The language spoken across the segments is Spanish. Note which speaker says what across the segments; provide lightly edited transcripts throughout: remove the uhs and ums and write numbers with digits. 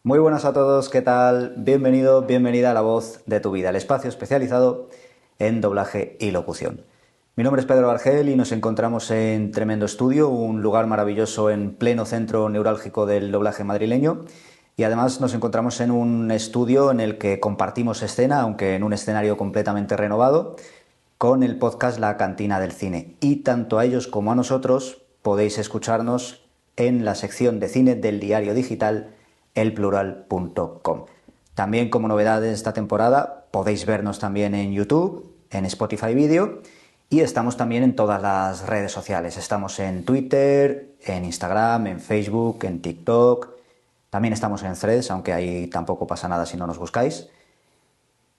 Speaker 1: Muy buenas a todos, ¿qué tal? Bienvenido, bienvenida a La Voz de tu Vida, el espacio especializado en doblaje y locución. Mi nombre es Pedro Argel y nos encontramos en Tremendo Estudio, un lugar maravilloso en pleno centro neurálgico del doblaje madrileño. Y además nos encontramos en un estudio en el que compartimos escena, aunque en un escenario completamente renovado, con el podcast La Cantina del Cine. Y tanto a ellos como a nosotros podéis escucharnos en la sección de cine del diario digital elplural.com. También, como novedad de esta temporada, podéis vernos también en YouTube, en Spotify Video, y estamos también en todas las redes sociales. Estamos en Twitter, en Instagram, en Facebook, en TikTok. También estamos en Threads, aunque ahí tampoco pasa nada si no nos buscáis.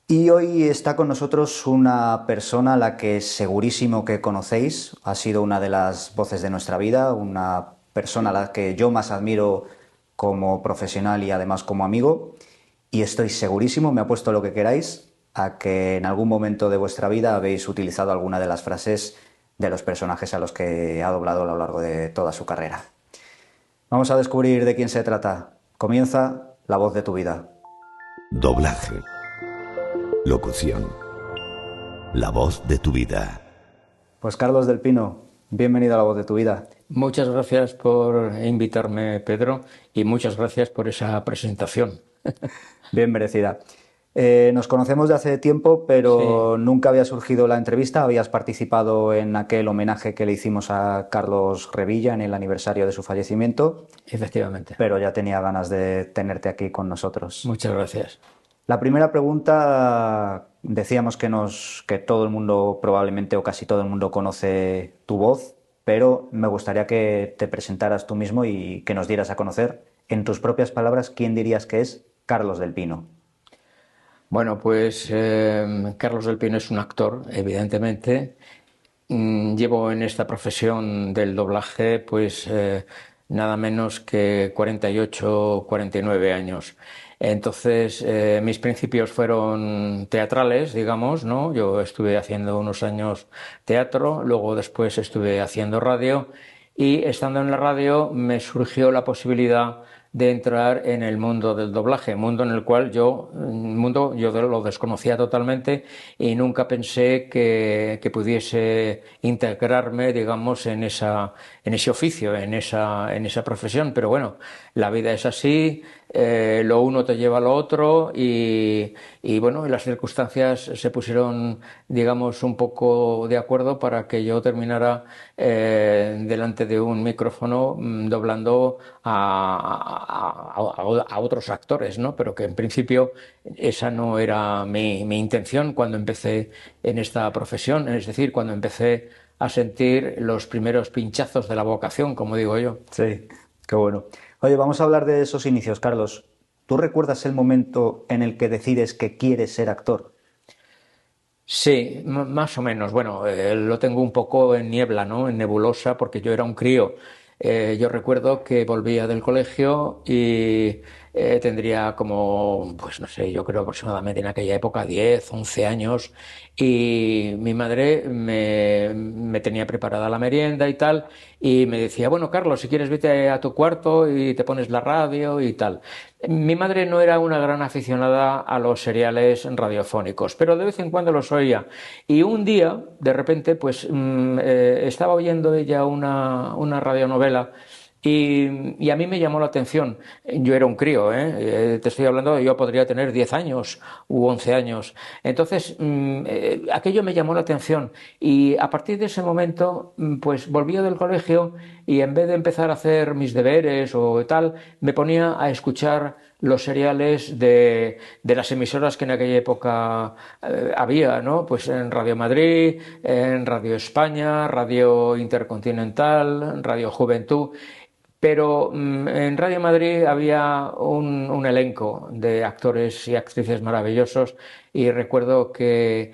Speaker 1: Y hoy está con nosotros una persona a la que segurísimo que conocéis. Ha sido una de las voces de nuestra vida, una persona a la que yo más admiro como profesional y además como amigo. Y estoy segurísimo, me apuesto lo que queráis, a que en algún momento de vuestra vida habéis utilizado alguna de las frases de los personajes a los que ha doblado a lo largo de toda su carrera. Vamos a descubrir de quién se trata. Comienza La Voz de tu Vida.
Speaker 2: Doblaje. Locución. La Voz de tu Vida.
Speaker 1: Pues Carlos del Pino, bienvenido a La Voz de tu Vida.
Speaker 3: Muchas gracias por invitarme, Pedro, y muchas gracias por esa presentación.
Speaker 1: Bien merecida. Nos conocemos de hace tiempo, pero nunca había surgido la entrevista. Habías participado en aquel homenaje que le hicimos a Carlos Revilla en el aniversario de su fallecimiento.
Speaker 3: Efectivamente.
Speaker 1: Pero ya tenía ganas de tenerte aquí con nosotros.
Speaker 3: Muchas gracias.
Speaker 1: La primera pregunta, decíamos que todo el mundo, probablemente o casi todo el mundo conoce tu voz, pero me gustaría que te presentaras tú mismo y que nos dieras a conocer, en tus propias palabras, quién dirías que es Carlos del Pino.
Speaker 3: Bueno, pues Carlos del Pino es un actor, evidentemente. Llevo en esta profesión del doblaje pues nada menos que 48, 49 años. Entonces, mis principios fueron teatrales, digamos, ¿no? Yo estuve haciendo unos años teatro, luego después estuve haciendo radio y estando en la radio me surgió la posibilidad de entrar en el mundo del doblaje, mundo en el cual yo lo desconocía totalmente y nunca pensé que pudiese integrarme, digamos, en ese oficio, en esa profesión. Pero bueno, la vida es así, lo uno te lleva a lo otro y bueno, las circunstancias se pusieron, digamos, un poco de acuerdo para que yo terminara delante de un micrófono doblando a otros actores, ¿no? Pero que en principio esa no era mi intención cuando empecé en esta profesión, es decir, cuando empecé a sentir los primeros pinchazos de la vocación, como digo yo.
Speaker 1: Sí, qué bueno. Oye, vamos a hablar de esos inicios, Carlos. ¿Tú recuerdas el momento en el que decides que quieres ser actor?
Speaker 3: Sí, más o menos. Bueno, lo tengo un poco en niebla, ¿no? En nebulosa, porque yo era un crío. Yo recuerdo que volvía del colegio y tendría como, pues no sé, yo creo aproximadamente en aquella época 10, 11 años y mi madre me tenía preparada la merienda y tal y me decía, bueno, Carlos, si quieres vete a tu cuarto y te pones la radio y tal. Mi madre no era una gran aficionada a los seriales radiofónicos, pero de vez en cuando los oía. Y un día, de repente, pues estaba oyendo ella una radionovela y a mí me llamó la atención. Yo era un crío, ¿eh? Te estoy hablando, yo podría tener 10 años u 11 años. Entonces, aquello me llamó la atención y a partir de ese momento, pues volvía del colegio y en vez de empezar a hacer mis deberes o tal, me ponía a escuchar los seriales de las emisoras que en aquella época había, ¿no? Pues en Radio Madrid, en Radio España, Radio Intercontinental, Radio Juventud. Pero en Radio Madrid había un elenco de actores y actrices maravillosos y recuerdo que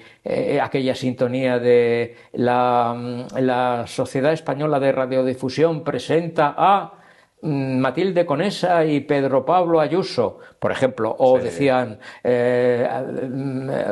Speaker 3: aquella sintonía de la Sociedad Española de Radiodifusión presenta a Matilde Conesa y Pedro Pablo Ayuso, por ejemplo, o
Speaker 1: Sí.
Speaker 3: decían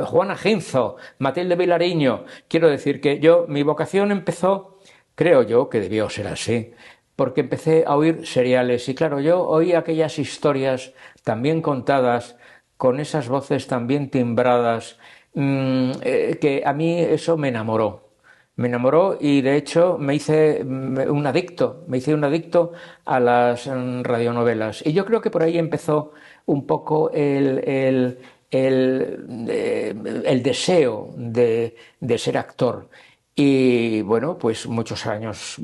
Speaker 3: Juana Ginzo, Matilde Vilariño. Quiero decir que mi vocación empezó, creo yo que debió ser así, porque empecé a oír seriales y claro, yo oí aquellas historias tan bien contadas, con esas voces tan bien timbradas, que a mí eso me enamoró. Me enamoró y de hecho me hice un adicto a las radionovelas. Y yo creo que por ahí empezó un poco el deseo de ser actor. Y bueno, pues muchos años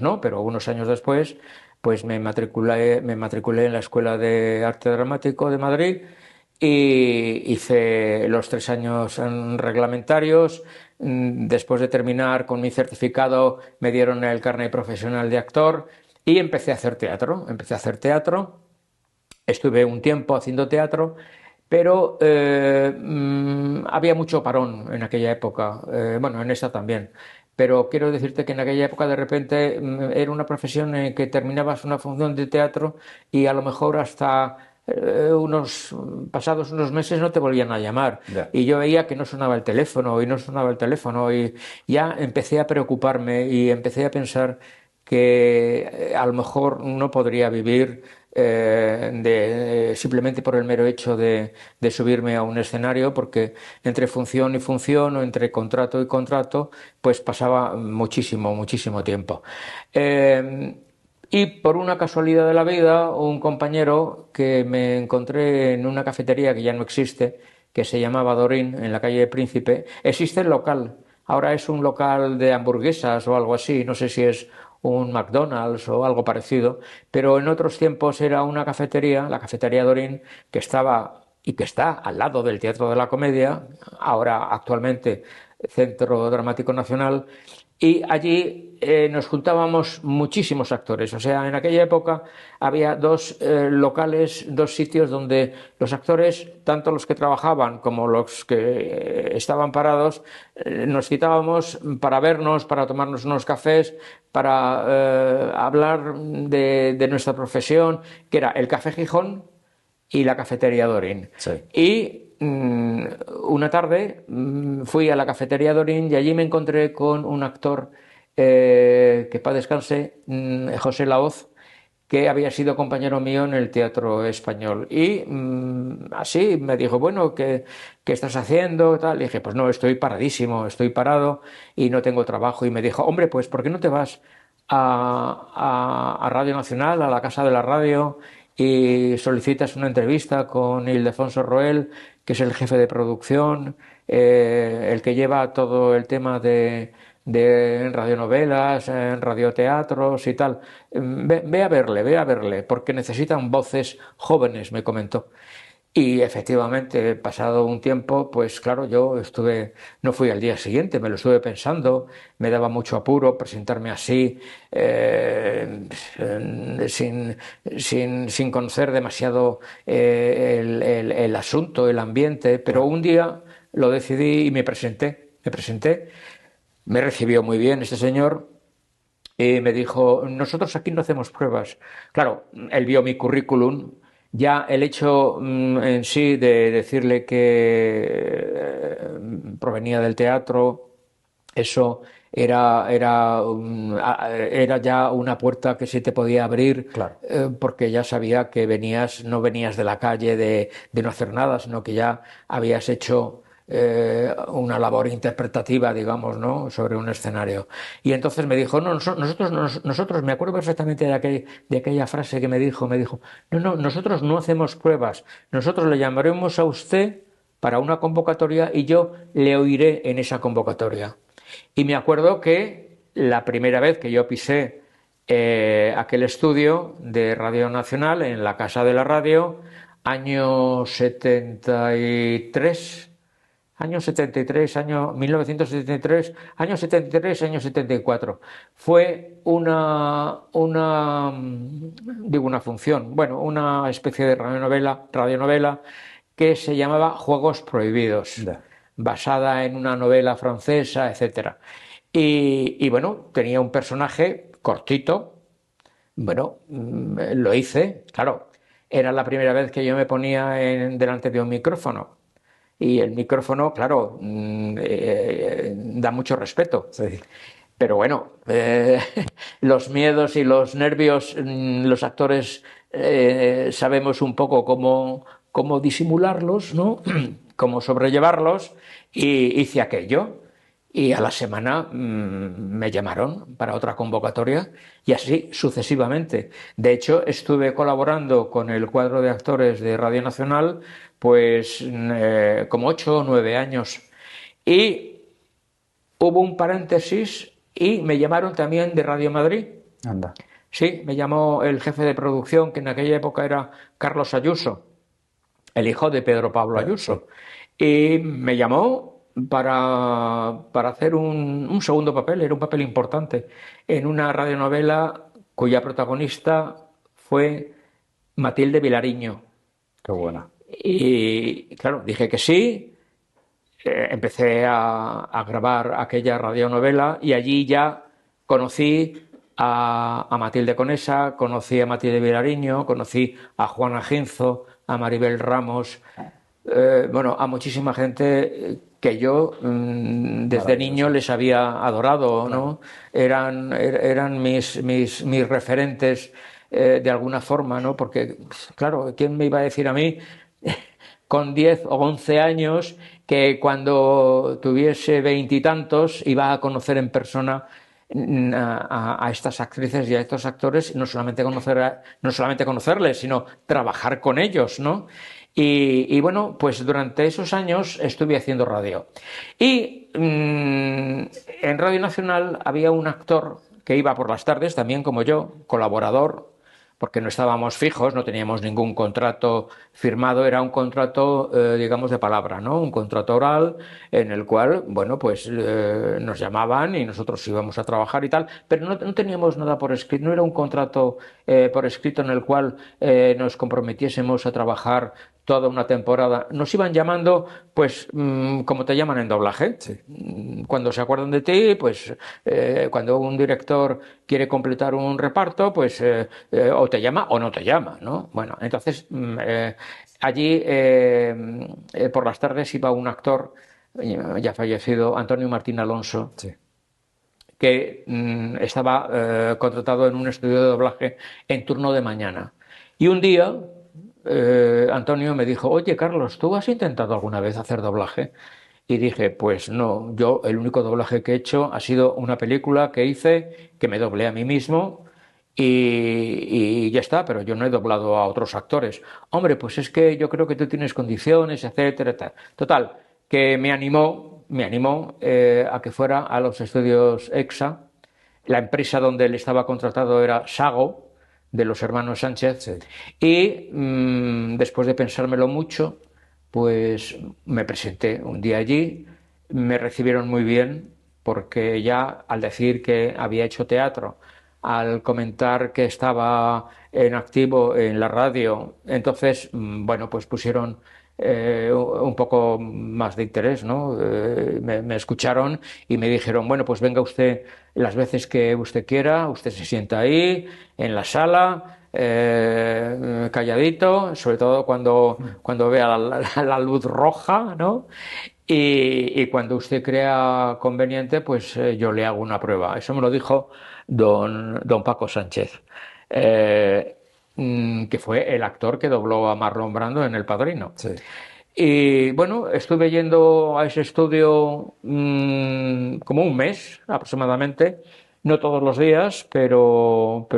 Speaker 3: no, pero unos años después, pues me matriculé en la Escuela de Arte Dramático de Madrid y hice los 3 años reglamentarios. Después de terminar con mi certificado, me dieron el carnet profesional de actor y empecé a hacer teatro. Empecé a hacer teatro, estuve un tiempo haciendo teatro, pero había mucho parón en aquella época, bueno, en esta también. Pero quiero decirte que en aquella época de repente era una profesión en que terminabas una función de teatro y a lo mejor hasta pasados unos meses no te volvían a llamar.
Speaker 1: Ya.
Speaker 3: Y yo veía que no sonaba el teléfono y no sonaba el teléfono y ya empecé a preocuparme y empecé a pensar que a lo mejor no podría vivir simplemente por el mero hecho de subirme a un escenario, porque entre función y función o entre contrato y contrato, pues pasaba muchísimo tiempo. Y por una casualidad de la vida, un compañero que me encontré en una cafetería que ya no existe, que se llamaba Dorín, en la calle Príncipe, existe el local. Ahora es un local de hamburguesas o algo así, no sé si es un McDonald's o algo parecido, pero en otros tiempos era una cafetería, la cafetería Dorín, que estaba y que está al lado del Teatro de la Comedia, ahora actualmente Centro Dramático Nacional, y allí nos juntábamos muchísimos actores. O sea, en aquella época había dos locales, dos sitios donde los actores, tanto los que trabajaban como los que estaban parados, nos citábamos para vernos, para tomarnos unos cafés, para hablar de nuestra profesión, que era el Café Gijón y la Cafetería Dorín.
Speaker 1: Sí.
Speaker 3: Y una tarde fui a la Cafetería Dorín y allí me encontré con un actor que paz descanse, José Laoz, que había sido compañero mío en el Teatro Español. Y así me dijo, bueno, ¿qué estás haciendo? Tal. Y dije, pues no, estoy paradísimo, estoy parado y no tengo trabajo. Y me dijo, hombre, pues ¿por qué no te vas a Radio Nacional, a la Casa de la Radio, y solicitas una entrevista con Ildefonso Roel, que es el jefe de producción, el que lleva todo el tema de radionovelas, en radioteatros y tal? Ve a verle, porque necesitan voces jóvenes, me comentó. Y efectivamente, pasado un tiempo, pues claro, no fui al día siguiente, me lo estuve pensando, me daba mucho apuro presentarme así, sin conocer demasiado el asunto, el ambiente, pero un día lo decidí y me recibió muy bien este señor. Y me dijo, nosotros aquí no hacemos pruebas. Claro, él vio mi currículum, ya el hecho en sí de decirle que provenía del teatro, eso era ya una puerta que se te podía abrir,
Speaker 1: Claro.
Speaker 3: porque ya sabía que no venías de la calle de no hacer nada, sino que ya habías hecho una labor interpretativa, digamos, ¿no?, sobre un escenario. Y entonces me dijo, no, nosotros, me acuerdo perfectamente de aquella frase que me dijo, no, nosotros no hacemos pruebas, nosotros le llamaremos a usted para una convocatoria y yo le oiré en esa convocatoria. Y me acuerdo que la primera vez que yo pisé aquel estudio de Radio Nacional en la Casa de la Radio, año 73, año 73, año 1973, año 73, año 74. Fue una función, bueno, una especie de radionovela que se llamaba Juegos Prohibidos, basada en una novela francesa, etc. Y bueno, tenía un personaje cortito. Bueno, lo hice, claro, era la primera vez que yo me ponía delante de un micrófono. Y el micrófono, claro, da mucho respeto.
Speaker 1: Sí.
Speaker 3: Pero bueno, los miedos y los nervios, los actores sabemos un poco cómo disimularlos, ¿no? Cómo sobrellevarlos, y hice aquello. Y a la semana me llamaron para otra convocatoria y así sucesivamente. De hecho, estuve colaborando con el cuadro de actores de Radio Nacional pues como 8 o 9 años. Y hubo un paréntesis y me llamaron también de Radio Madrid.
Speaker 1: Anda.
Speaker 3: Sí, me llamó el jefe de producción, que en aquella época era Carlos Ayuso, el hijo de Pedro Pablo Ayuso. Y me llamó para hacer un segundo papel, era un papel importante, en una radionovela cuya protagonista fue Matilde Vilariño.
Speaker 1: Qué buena.
Speaker 3: Y claro, dije que sí, empecé a grabar aquella radionovela y allí ya conocí a Matilde Conesa, conocí a Matilde Vilariño, conocí a Juana Ginzo, a Maribel Ramos, bueno, a muchísima gente que yo desde niño les había adorado, ¿no? Eran mis referentes de alguna forma, ¿no? Porque, claro, ¿quién me iba a decir a mí con 10 o 11 años que cuando tuviese veintitantos iba a conocer en persona a estas actrices y a estos actores, no solamente conocerles, sino trabajar con ellos, ¿no? Y bueno, pues durante esos años estuve haciendo radio. Y en Radio Nacional había un actor que iba por las tardes, también como yo, colaborador, porque no estábamos fijos, no teníamos ningún contrato firmado, era un contrato, digamos, de palabra, ¿no? Un contrato oral en el cual, bueno, pues nos llamaban y nosotros íbamos a trabajar y tal, pero no teníamos nada por escrito, no era un contrato por escrito en el cual nos comprometiésemos a trabajar toda una temporada. Nos iban llamando, pues, como te llaman en doblaje.
Speaker 1: Sí.
Speaker 3: Cuando se acuerdan de ti, pues, cuando un director quiere completar un reparto, pues, o te llama o no te llama, ¿no? Bueno, entonces, allí, por las tardes iba un actor, ya fallecido, Antonio Martín Alonso,
Speaker 1: Sí.
Speaker 3: que estaba contratado en un estudio de doblaje en turno de mañana. Y un día Antonio me dijo: oye, Carlos, ¿tú has intentado alguna vez hacer doblaje? Y dije: pues no, yo el único doblaje que he hecho ha sido una película que hice, que me doblé a mí mismo y ya está, pero yo no he doblado a otros actores. Hombre, pues es que yo creo que tú tienes condiciones, etcétera, etcétera. Total, que me animó a que fuera a los estudios EXA. La empresa donde él estaba contratado era Sago, de los hermanos Sánchez.
Speaker 1: Sí.
Speaker 3: Y después de pensármelo mucho, pues me presenté un día allí. Me recibieron muy bien, porque ya al decir que había hecho teatro, al comentar que estaba en activo en la radio, entonces, bueno, pues pusieron un poco más de interés, ¿no? Me escucharon y me dijeron: bueno, pues venga usted las veces que usted quiera, usted se sienta ahí en la sala, calladito, sobre todo cuando vea la luz roja, ¿no? Y cuando usted crea conveniente, pues yo le hago una prueba. Eso me lo dijo don Paco Sánchez, que fue el actor que dobló a Marlon Brando en El Padrino.
Speaker 1: Sí.
Speaker 3: Y bueno, estuve yendo a ese estudio como un mes aproximadamente, no todos los días, pero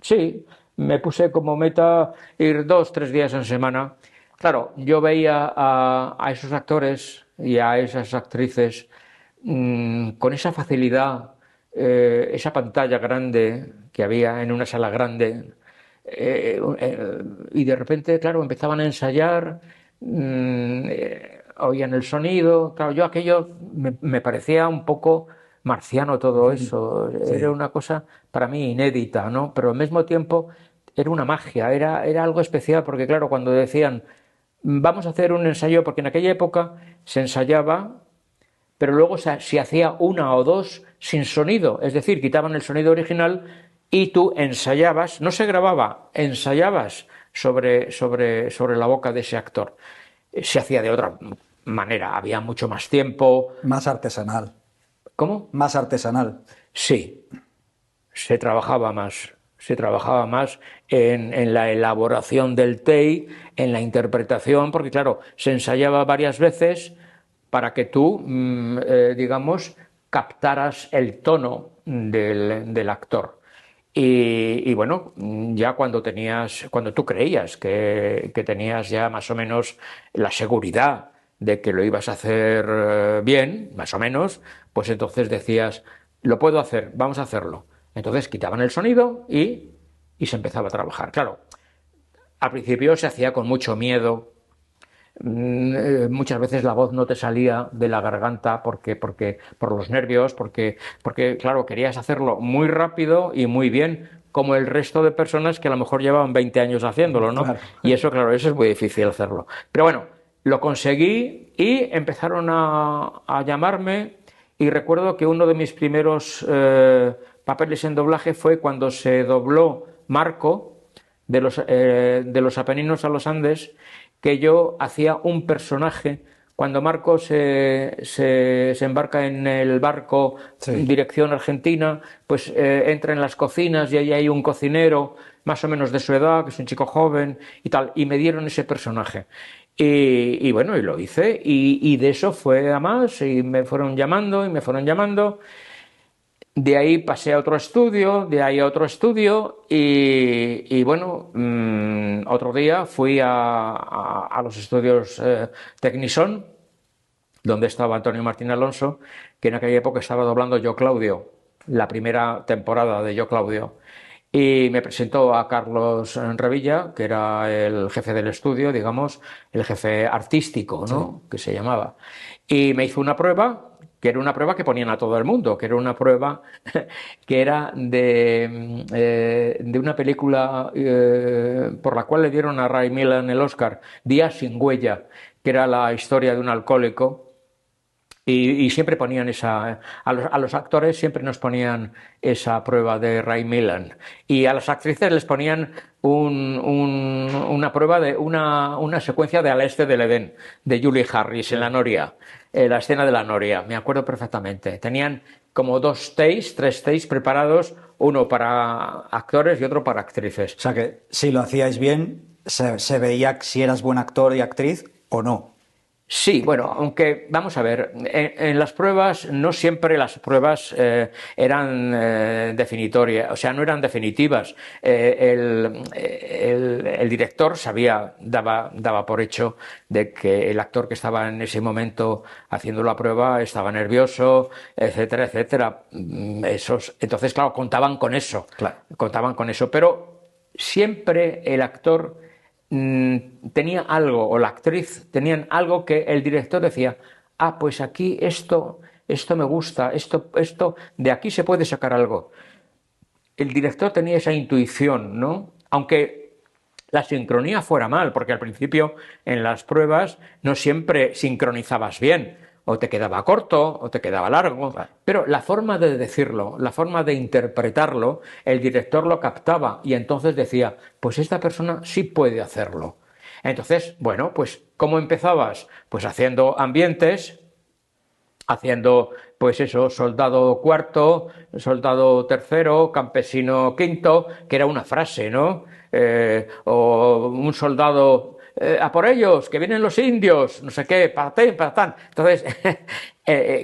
Speaker 3: sí, me puse como meta ir 2 o 3 días en semana. Claro, yo veía a esos actores y a esas actrices con esa facilidad, esa pantalla grande que había en una sala grande, y de repente, claro, empezaban a ensayar, oían el sonido. Claro, yo aquello me parecía un poco marciano todo eso.
Speaker 1: Sí.
Speaker 3: Era una cosa para mí inédita, ¿no? Pero al mismo tiempo era una magia, era algo especial, porque claro, cuando decían: vamos a hacer un ensayo, porque en aquella época se ensayaba, pero luego se hacía una o dos sin sonido, es decir, quitaban el sonido original y tú ensayabas, no se grababa, ensayabas sobre la boca de ese actor. Se hacía de otra manera, había mucho más tiempo.
Speaker 4: Más artesanal.
Speaker 3: ¿Cómo?
Speaker 1: Más artesanal.
Speaker 3: Sí, se trabajaba más. Se trabajaba más en la elaboración del take, en la interpretación, porque claro, se ensayaba varias veces para que tú, digamos, captaras el tono del actor. Y bueno, ya cuando tú creías que tenías ya más o menos la seguridad de que lo ibas a hacer bien, más o menos, pues entonces decías, lo puedo hacer, vamos a hacerlo. Entonces quitaban el sonido y se empezaba a trabajar. Claro, al principio se hacía con mucho miedo. Muchas veces la voz no te salía de la garganta por los nervios, porque claro, querías hacerlo muy rápido y muy bien, como el resto de personas que a lo mejor llevaban 20 años haciéndolo, ¿no?
Speaker 1: Claro.
Speaker 3: Y eso, claro, eso es muy difícil hacerlo. Pero bueno, lo conseguí y empezaron a llamarme y recuerdo que uno de mis primeros papeles en doblaje fue cuando se dobló Marco de los Apeninos a los Andes, que yo hacía un personaje. Cuando Marco se embarca en el barco
Speaker 1: Sí.
Speaker 3: dirección Argentina, pues entra en las cocinas y ahí hay un cocinero más o menos de su edad, que es un chico joven y tal, y me dieron ese personaje. Y bueno, y lo hice, y de eso fue a más, y me fueron llamando, y me fueron llamando. De ahí pasé a otro estudio, de ahí a otro estudio y bueno, otro día fui a los estudios Technison, donde estaba Antonio Martín Alonso, que en aquella época estaba doblando Yo Claudio, la primera temporada de Yo Claudio. Y me presentó a Carlos Revilla, que era el jefe del estudio, digamos, el jefe artístico, ¿no? Que se llamaba. Y me hizo una prueba, que era una prueba que ponían a todo el mundo, que era una prueba que era de una película por la cual le dieron a Ray Milland el Oscar, Días sin huella, que era la historia de un alcohólico. Y siempre ponían a los actores siempre nos ponían esa prueba de Ray Milland. Y a las actrices les ponían una prueba de una secuencia de Al este del Edén, de Julie Harris en la Noria, la escena de la Noria, me acuerdo perfectamente. Tenían como tres takes preparados, uno para actores y otro para actrices.
Speaker 1: O sea que si lo hacíais bien, se veía si eras buen actor y actriz o no.
Speaker 3: Sí, bueno, aunque vamos a ver, en las pruebas no siempre las pruebas eran definitorias, o sea, no eran definitivas. El director daba por hecho de que el actor que estaba en ese momento haciendo la prueba estaba nervioso, etcétera, etcétera. Entonces, claro, contaban con eso, pero siempre el actor tenía algo, o la actriz tenían algo que el director decía, pues aquí esto me gusta, esto de aquí se puede sacar algo. El director tenía esa intuición, ¿no? Aunque la sincronía fuera mal, porque al principio en las pruebas no siempre sincronizabas bien, o te quedaba corto, o te quedaba largo, pero la forma de decirlo, la forma de interpretarlo, el director lo captaba y entonces decía, pues esta persona sí puede hacerlo. Entonces, bueno, pues ¿cómo empezabas? Pues haciendo ambientes, haciendo, pues eso, soldado cuarto, soldado tercero, campesino quinto, que era una frase, ¿no? O un soldado, a por ellos, que vienen los indios, no sé qué, patén, patán. Entonces,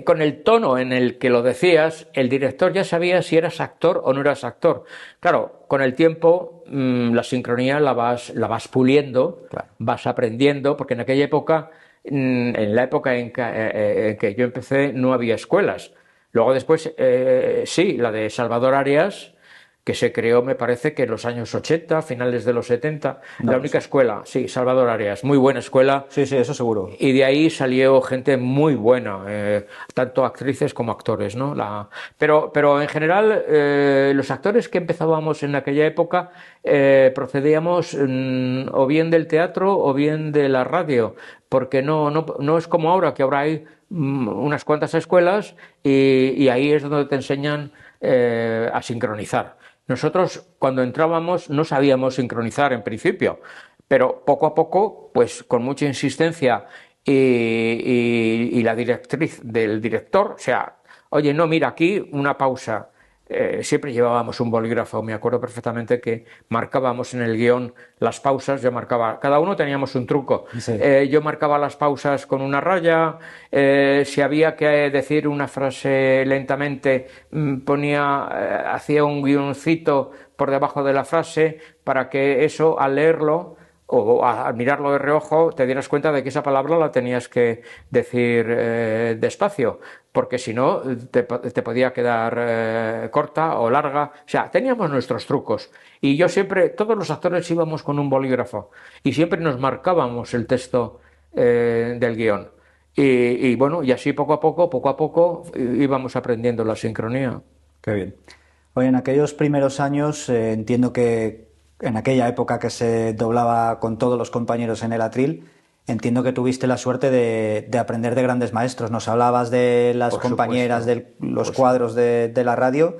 Speaker 3: con el tono en el que lo decías, el director ya sabía si eras actor o no eras actor. Claro, con el tiempo la sincronía la vas puliendo, vas aprendiendo, porque en aquella época, en la época en que yo empecé, no había escuelas. Luego después, sí, la de Arias, que se creó, me parece que en los años 80, finales de los 70, la única escuela, sí, Salvador Arias, muy buena escuela.
Speaker 1: Sí, eso seguro.
Speaker 3: Y de ahí salió gente muy buena, tanto actrices como actores, ¿no? Pero en general, los actores que empezábamos en aquella época procedíamos o bien del teatro o bien de la radio, porque no es como ahora, que ahora hay unas cuantas escuelas y ahí es donde te enseñan a sincronizar. Nosotros, cuando entrábamos, no sabíamos sincronizar en principio, pero poco a poco, pues con mucha insistencia y la directriz del director, o sea, oye, no, mira, aquí una pausa. Siempre llevábamos un bolígrafo, me acuerdo perfectamente que marcábamos en el guión las pausas, yo marcaba, cada uno teníamos un truco.
Speaker 1: Sí.
Speaker 3: Yo marcaba las pausas con una raya, si había que decir una frase lentamente, hacía un guioncito por debajo de la frase para que eso, al leerlo o al mirarlo de reojo, te dieras cuenta de que esa palabra la tenías que decir despacio, porque si no te podía quedar corta o larga. O sea, teníamos nuestros trucos. Y yo siempre, todos los actores íbamos con un bolígrafo y siempre nos marcábamos el texto del guión. Y bueno, y así poco a poco íbamos aprendiendo la sincronía.
Speaker 1: Qué bien. Oye, en aquellos primeros años, entiendo que en aquella época que se doblaba con todos los compañeros en el atril, entiendo que tuviste la suerte de aprender de grandes maestros. Nos hablabas de las
Speaker 3: Por
Speaker 1: compañeras,
Speaker 3: supuesto.
Speaker 1: de los
Speaker 3: Pues
Speaker 1: cuadros de la radio.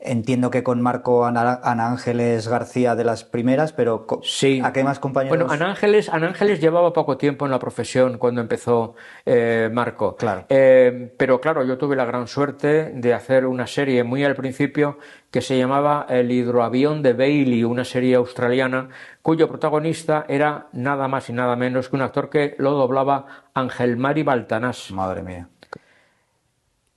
Speaker 1: Entiendo que con Marco Ana Ángeles García de las primeras, pero ¿a
Speaker 3: sí.
Speaker 1: qué más
Speaker 3: Bueno,
Speaker 1: compañeros?
Speaker 3: Ana Ángeles llevaba poco tiempo en la profesión cuando empezó Marco.
Speaker 1: Claro.
Speaker 3: Pero claro, yo tuve la gran suerte de hacer una serie muy al principio que se llamaba El hidroavión de Bailey, una serie australiana cuyo protagonista era nada más y nada menos que un actor que lo doblaba Ángel Mari Baltanás.
Speaker 1: Madre mía.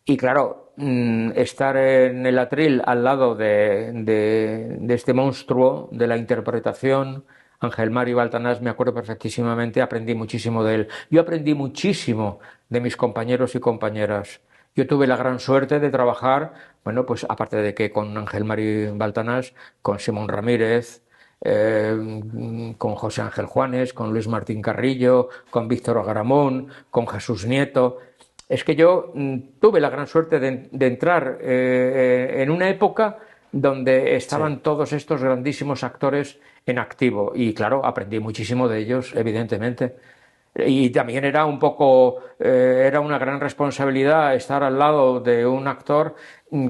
Speaker 3: Y claro, estar en el atril al lado de este monstruo de la interpretación, Ángel Mari Baltanás, me acuerdo perfectísimamente, aprendí muchísimo de él. Yo aprendí muchísimo de mis compañeros y compañeras. Yo tuve la gran suerte de trabajar, bueno, pues aparte de que con Ángel Mari Baltanás, con Simón Ramírez, con José Ángel Juanes, con Luis Martín Carrillo, con Víctor Agaramón, con Jesús Nieto. Es que yo tuve la gran suerte de entrar en una época donde
Speaker 1: Sí.
Speaker 3: estaban todos estos grandísimos actores en activo y claro, aprendí muchísimo de ellos, evidentemente. Y también era un poco, era una gran responsabilidad estar al lado de un actor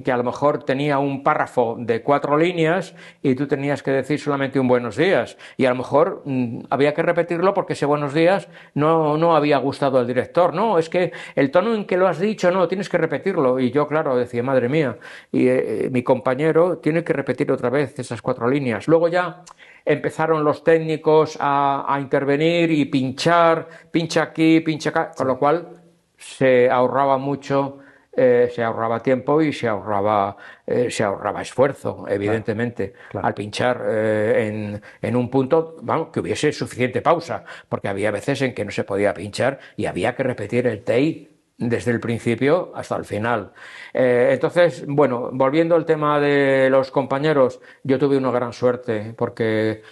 Speaker 3: que a lo mejor tenía un párrafo de 4 líneas y tú tenías que decir solamente un buenos días. Y a lo mejor había que repetirlo porque ese buenos días no había gustado al director. No, es que el tono en que lo has dicho, no, tienes que repetirlo. Y yo, claro, decía, madre mía, y mi compañero tiene que repetir otra vez esas 4 líneas. Luego ya empezaron los técnicos a intervenir y pinchar, pincha aquí, pincha acá, con lo cual se ahorraba mucho, se ahorraba tiempo y se ahorraba esfuerzo,
Speaker 1: Claro,
Speaker 3: evidentemente,
Speaker 1: claro.
Speaker 3: al pinchar en un punto, vamos, que hubiese suficiente pausa, porque había veces en que no se podía pinchar y había que repetir el take desde el principio hasta el final. Entonces, bueno, volviendo al tema de los compañeros, yo tuve una gran suerte porque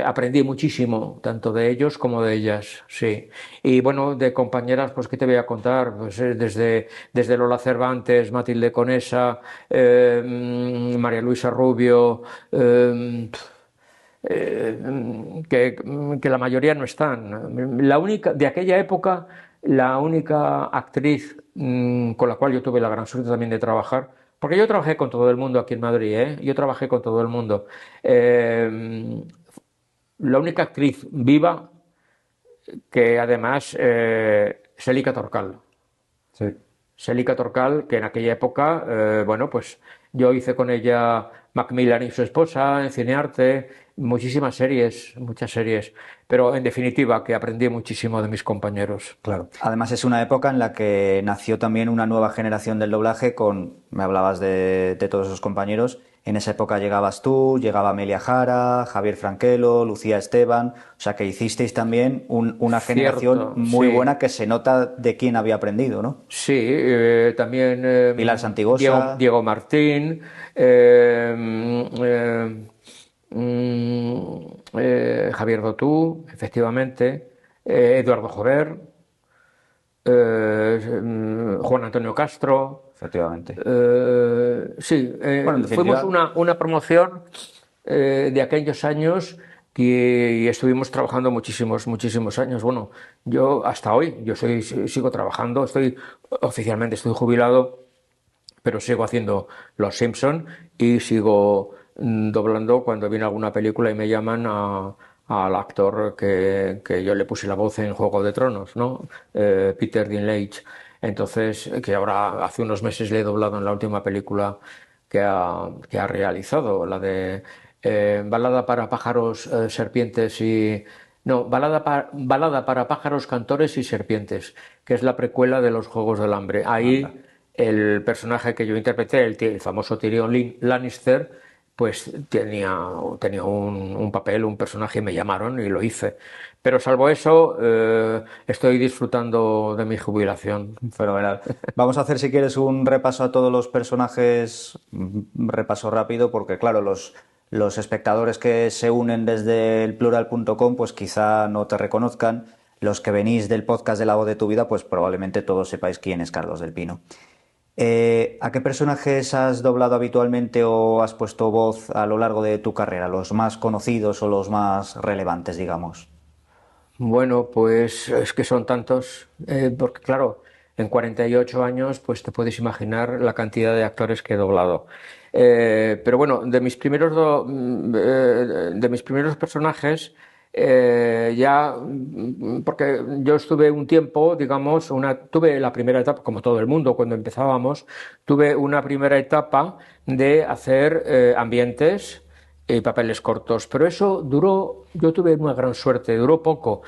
Speaker 3: aprendí muchísimo, tanto de ellos como de ellas, sí. Y bueno, de compañeras, pues, ¿qué te voy a contar? Pues desde Lola Cervantes, Matilde Conesa, María Luisa Rubio, que la mayoría no están. La única, de aquella época, la única actriz con la cual yo tuve la gran suerte también de trabajar, porque yo trabajé con todo el mundo aquí en Madrid, ¿eh? Yo trabajé con todo el mundo. La única actriz viva que además, Sélica Torcal.
Speaker 1: Sí.
Speaker 3: Sélica Torcal, que en aquella época, bueno, pues yo hice con ella Macmillan y su esposa en Cinearte, muchísimas series, muchas series, pero en definitiva que aprendí muchísimo de mis compañeros.
Speaker 1: Claro. Además es una época en la que nació también una nueva generación del doblaje me hablabas de todos esos compañeros. En esa época llegabas tú, llegaba Amelia Jara, Javier Franquelo, Lucía Esteban, o sea que hicisteis también una generación
Speaker 3: Cierto,
Speaker 1: muy
Speaker 3: sí,
Speaker 1: buena que se nota de quién había aprendido, ¿no?
Speaker 3: sí, también
Speaker 1: Pilar Santigosa,
Speaker 3: Diego Martín, Javier Dotú, efectivamente, Eduardo Jover, Juan Antonio Castro.
Speaker 1: efectivamente.
Speaker 3: Sí,
Speaker 1: Bueno, en
Speaker 3: fuimos
Speaker 1: definitiva,
Speaker 3: una promoción de aquellos años que estuvimos trabajando muchísimos años. Bueno, yo hasta hoy, sigo trabajando, oficialmente estoy jubilado, pero sigo haciendo Los Simpson y sigo doblando cuando viene alguna película y me llaman al actor que yo le puse la voz en Juego de Tronos, ¿no? Peter Dinklage. Entonces, que ahora hace unos meses le he doblado en la última película que ha realizado, la de Balada para pájaros, serpientes y... No, Balada para pájaros, cantores y serpientes, que es la precuela de los Juegos del Hambre.
Speaker 1: Anda.
Speaker 3: Ahí el personaje que yo interpreté, el famoso Tyrion Lannister, pues tenía un papel, un personaje, y me llamaron y lo hice. Pero salvo eso, estoy disfrutando de mi jubilación.
Speaker 1: Fenomenal. Vamos a hacer, si quieres, un repaso a todos los personajes, un repaso rápido, porque claro, los espectadores que se unen desde el plural.com, pues quizá no te reconozcan. Los que venís del podcast de La Voz de tu Vida, pues probablemente todos sepáis quién es Carlos del Pino. ¿A qué personajes has doblado habitualmente o has puesto voz a lo largo de tu carrera? ¿Los más conocidos o los más relevantes, digamos?
Speaker 3: Bueno, pues es que son tantos, porque claro, en 48 años, pues te puedes imaginar la cantidad de actores que he doblado. Pero bueno, de mis primeros personajes, porque yo estuve un tiempo, digamos, tuve la primera etapa, como todo el mundo, cuando empezábamos, tuve una primera etapa de hacer ambientes y papeles cortos, pero eso duró, yo tuve una gran suerte, duró poco.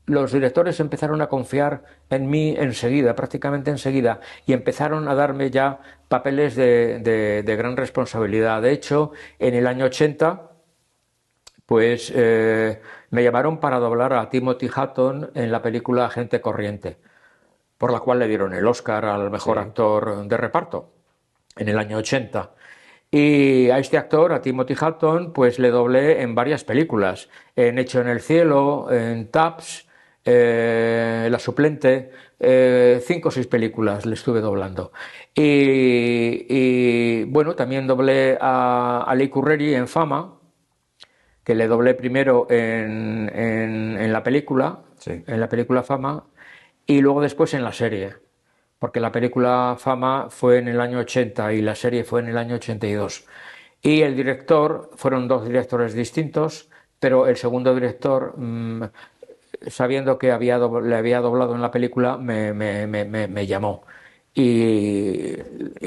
Speaker 3: Los directores empezaron a confiar en mí enseguida, prácticamente enseguida, y empezaron a darme ya papeles de gran responsabilidad. De hecho, en el año 80, pues me llamaron para doblar a Timothy Hutton en la película Agente Corriente, por la cual le dieron el Oscar al mejor
Speaker 1: Sí.
Speaker 3: actor de reparto en el año 80. Y a este actor, a Timothy Hutton, pues le doblé en varias películas, en Hecho en el Cielo, en Taps, La Suplente, 5 o 6 películas le estuve doblando. Bueno, también doblé a Lee Curreri en Fama, que le doblé primero
Speaker 1: Sí.
Speaker 3: en la película Fama, y luego después en la serie, porque la película Fama fue en el año 80 y la serie fue en el año 82. Y el director, fueron dos directores distintos, pero el segundo director, sabiendo que le había doblado en la película, me llamó. Y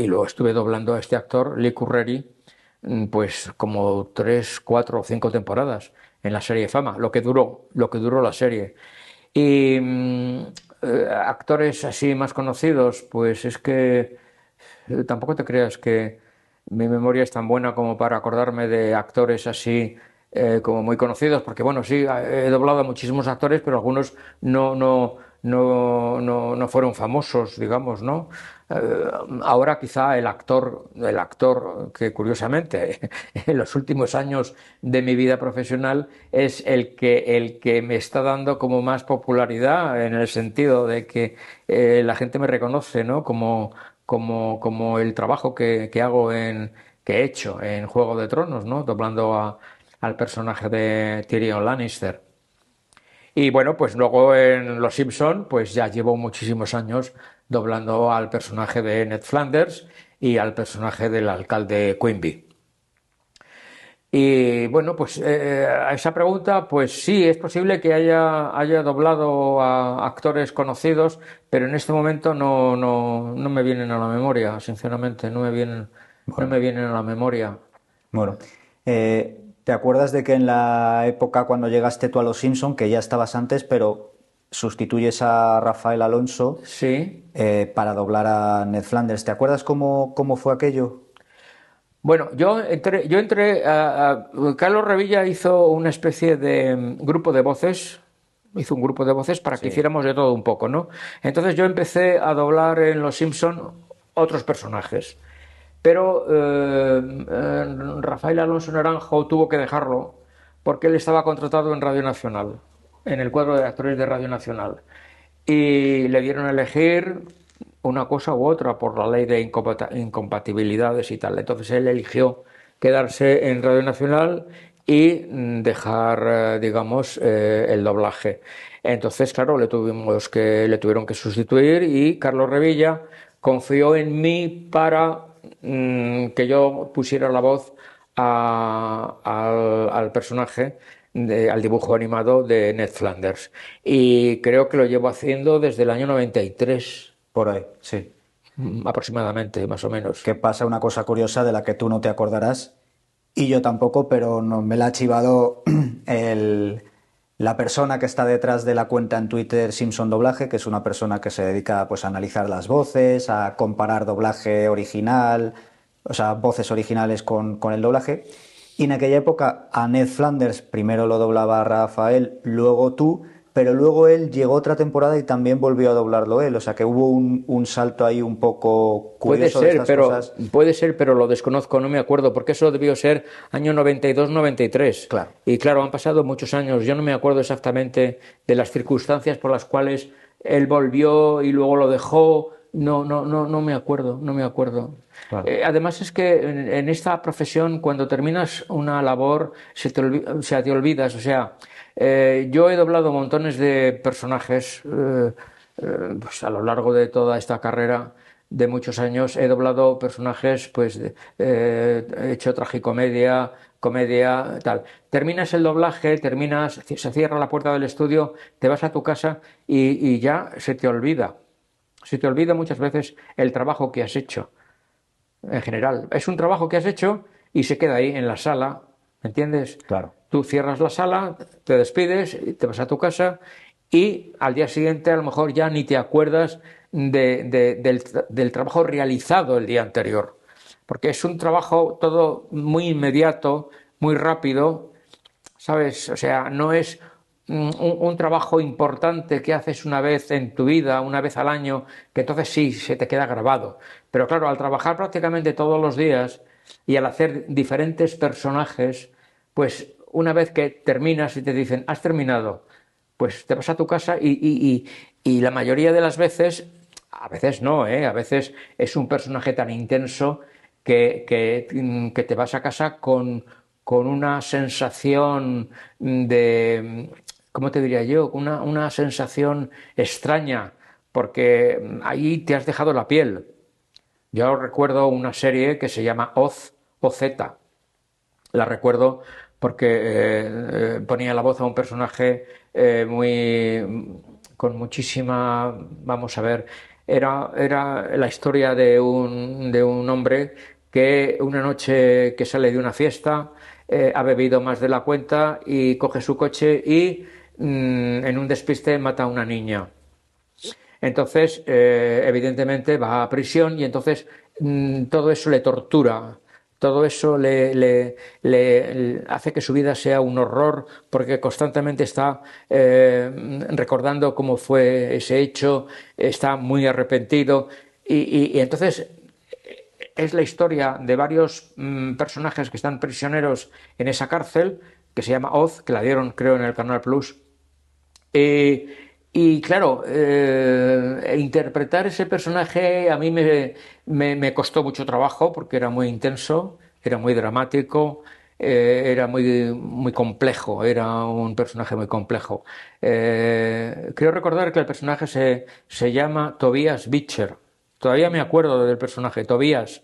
Speaker 3: luego estuve doblando a este actor, Lee Curreri, pues como 3, 4 o 5 temporadas en la serie Fama, lo que duró la serie. Y actores así más conocidos, pues es que tampoco te creas que mi memoria es tan buena como para acordarme de actores así como muy conocidos, porque bueno, sí, he doblado a muchísimos actores, pero algunos no fueron famosos, digamos, ¿no? Ahora quizá el actor que curiosamente en los últimos años de mi vida profesional es el que me está dando como más popularidad en el sentido de que la gente me reconoce, ¿no? Como el trabajo que he hecho en Juego de Tronos, ¿no? Doblando al personaje de Tyrion Lannister. Y bueno, pues luego en Los Simpson, pues ya llevo muchísimos años doblando al personaje de Ned Flanders y al personaje del alcalde Quimby. Y bueno, pues a esa pregunta, pues sí, es posible que haya doblado a actores conocidos, pero en este momento no me vienen a la memoria, sinceramente, no
Speaker 1: Bueno,
Speaker 3: me vienen a la memoria.
Speaker 1: bueno. ¿Te acuerdas de que en la época cuando llegaste tú a Los Simpson, que ya estabas antes, pero sustituyes a Rafael Alonso
Speaker 3: Sí.
Speaker 1: para doblar a Ned Flanders? ¿Te acuerdas cómo fue aquello?
Speaker 3: Bueno, yo entré, Carlos Revilla hizo una especie de grupo de voces, hizo un grupo de voces para que
Speaker 1: Sí.
Speaker 3: hiciéramos de todo un poco, ¿no? Entonces yo empecé a doblar en Los Simpson otros personajes, pero Rafael Alonso Naranjo tuvo que dejarlo porque él estaba contratado en Radio Nacional, en el cuadro de actores de Radio Nacional, y le dieron a elegir una cosa u otra por la ley de incompatibilidades y tal. Entonces él eligió quedarse en Radio Nacional y dejar, digamos, el doblaje. Entonces, claro, le tuvieron que sustituir y Carlos Revilla confió en mí para que yo pusiera la voz al personaje al dibujo animado de Ned Flanders. Y creo que lo llevo haciendo desde el año 93,
Speaker 1: Por ahí, sí.
Speaker 3: aproximadamente, más o menos.
Speaker 1: Que pasa una cosa curiosa de la que tú no te acordarás y yo tampoco, pero no, me la ha chivado la persona que está detrás de la cuenta en Twitter Simpson Doblaje, que es una persona que se dedica pues, a analizar las voces, a comparar doblaje original, o sea, voces originales con el doblaje. Y en aquella época a Ned Flanders primero lo doblaba Rafael, luego tú, pero luego él llegó otra temporada y también volvió a doblarlo él. O sea que hubo un salto ahí un poco curioso de estas cosas.
Speaker 3: Puede ser, pero lo desconozco, no me acuerdo, porque eso debió ser año 92-93.
Speaker 1: Claro.
Speaker 3: Y claro, han pasado muchos años, yo no me acuerdo exactamente de las circunstancias por las cuales él volvió y luego lo dejó. No me acuerdo, no me acuerdo.
Speaker 1: Claro.
Speaker 3: Además es que en esta profesión, cuando terminas una labor, te olvidas. O sea, yo he doblado montones de personajes pues a lo largo de toda esta carrera de muchos años. He doblado personajes, pues he hecho tragicomedia, comedia, tal. Terminas el doblaje, se cierra la puerta del estudio, te vas a tu casa y ya se te olvida. Se te olvida muchas veces el trabajo que has hecho. En general, es un trabajo que has hecho y se queda ahí en la sala, ¿me entiendes?
Speaker 1: Claro.
Speaker 3: Tú cierras la sala, te despides, te vas a tu casa y al día siguiente a lo mejor ya ni te acuerdas del trabajo realizado el día anterior, porque es un trabajo todo muy inmediato, muy rápido, ¿sabes? O sea, no es un trabajo importante que haces una vez en tu vida, una vez al año, que entonces sí, se te queda grabado. Pero claro, al trabajar prácticamente todos los días y al hacer diferentes personajes, pues una vez que terminas y te dicen, has terminado, pues te vas a tu casa y la mayoría de las veces, a veces no, ¿eh? A veces es un personaje tan intenso que te vas a casa con una sensación de, ¿cómo te diría yo? Una sensación extraña, porque ahí te has dejado la piel. Yo recuerdo una serie que se llama Oz, OZ. La recuerdo porque ponía la voz a un personaje con muchísima, vamos a ver, era la historia de un hombre que una noche que sale de una fiesta ha bebido más de la cuenta y coge su coche y en un despiste mata a una niña. Entonces, evidentemente va a prisión y entonces todo eso le tortura, todo eso le hace que su vida sea un horror porque constantemente está recordando cómo fue ese hecho, está muy arrepentido y entonces es la historia de varios personajes que están prisioneros en esa cárcel que se llama Oz, que la dieron creo en el Canal Plus. Y claro, interpretar ese personaje a mí me costó mucho trabajo porque era muy intenso, era muy dramático, era muy complejo, era un personaje muy complejo. Creo recordar que el personaje se llama Tobias Beecher. Todavía me acuerdo del personaje, Tobias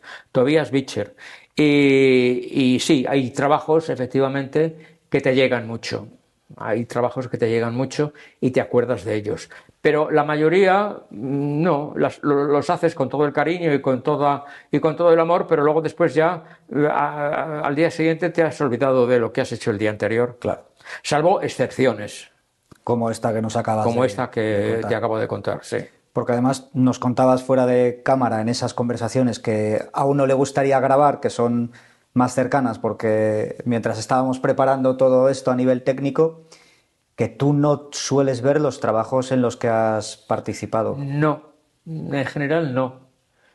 Speaker 3: Beecher. Y sí, hay trabajos efectivamente que te llegan mucho. Hay trabajos que te llegan mucho y te acuerdas de ellos. Pero la mayoría no, los haces con todo el cariño y con todo el amor, pero luego después ya al día siguiente te has olvidado de lo que has hecho el día anterior.
Speaker 1: Claro.
Speaker 3: Salvo excepciones.
Speaker 1: Como esta que nos acabas
Speaker 3: como
Speaker 1: de
Speaker 3: esta que
Speaker 1: contar.
Speaker 3: te acabo de contar, sí.
Speaker 1: Porque además nos contabas fuera de cámara en esas conversaciones que a uno le gustaría grabar, que son más cercanas, porque mientras estábamos preparando todo esto a nivel técnico, que tú no sueles ver los trabajos en los que has participado.
Speaker 3: No, en general no.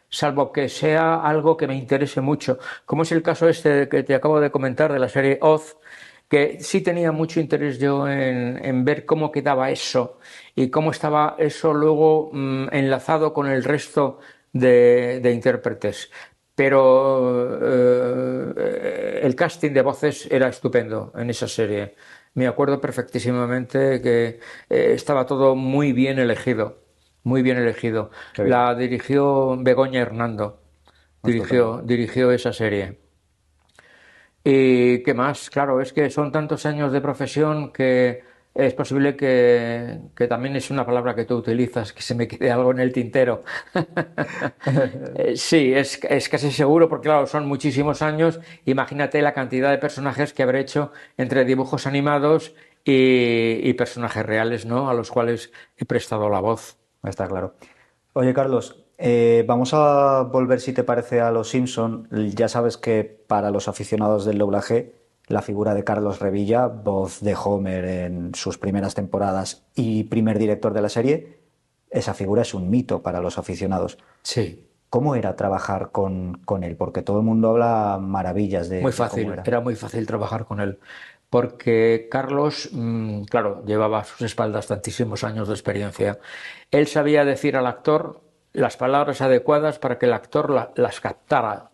Speaker 3: Salvo que sea algo que me interese mucho, como es el caso este que te acabo de comentar de la serie Oz, que sí tenía mucho interés yo en ver cómo quedaba eso y cómo estaba eso luego enlazado con el resto de intérpretes. Pero el casting de voces era estupendo en esa serie. Me acuerdo perfectísimamente que estaba todo muy bien elegido. Muy bien elegido.
Speaker 1: Qué bien.
Speaker 3: La dirigió Begoña Hernando. Dirigió esa serie. ¿Y qué más? Claro, es que son tantos años de profesión que es posible que también es una palabra que tú utilizas, que se me quede algo en el tintero. Sí, es casi seguro, porque claro, son muchísimos años. Imagínate la cantidad de personajes que habré hecho entre dibujos animados y personajes reales, ¿no? A los cuales he prestado la voz.
Speaker 1: Está claro. Oye, Carlos, vamos a volver, si te parece, a Los Simpson. Ya sabes que para los aficionados del doblaje, la figura de Carlos Revilla, voz de Homer en sus primeras temporadas y primer director de la serie, esa figura es un mito para los aficionados.
Speaker 3: Sí.
Speaker 1: ¿Cómo era trabajar con él? Porque todo el mundo habla maravillas
Speaker 3: Muy
Speaker 1: de cómo
Speaker 3: fácil,
Speaker 1: era.
Speaker 3: era muy fácil trabajar con él, porque Carlos, claro, llevaba a sus espaldas tantísimos años de experiencia. Él sabía decir al actor las palabras adecuadas para que el actor las captara.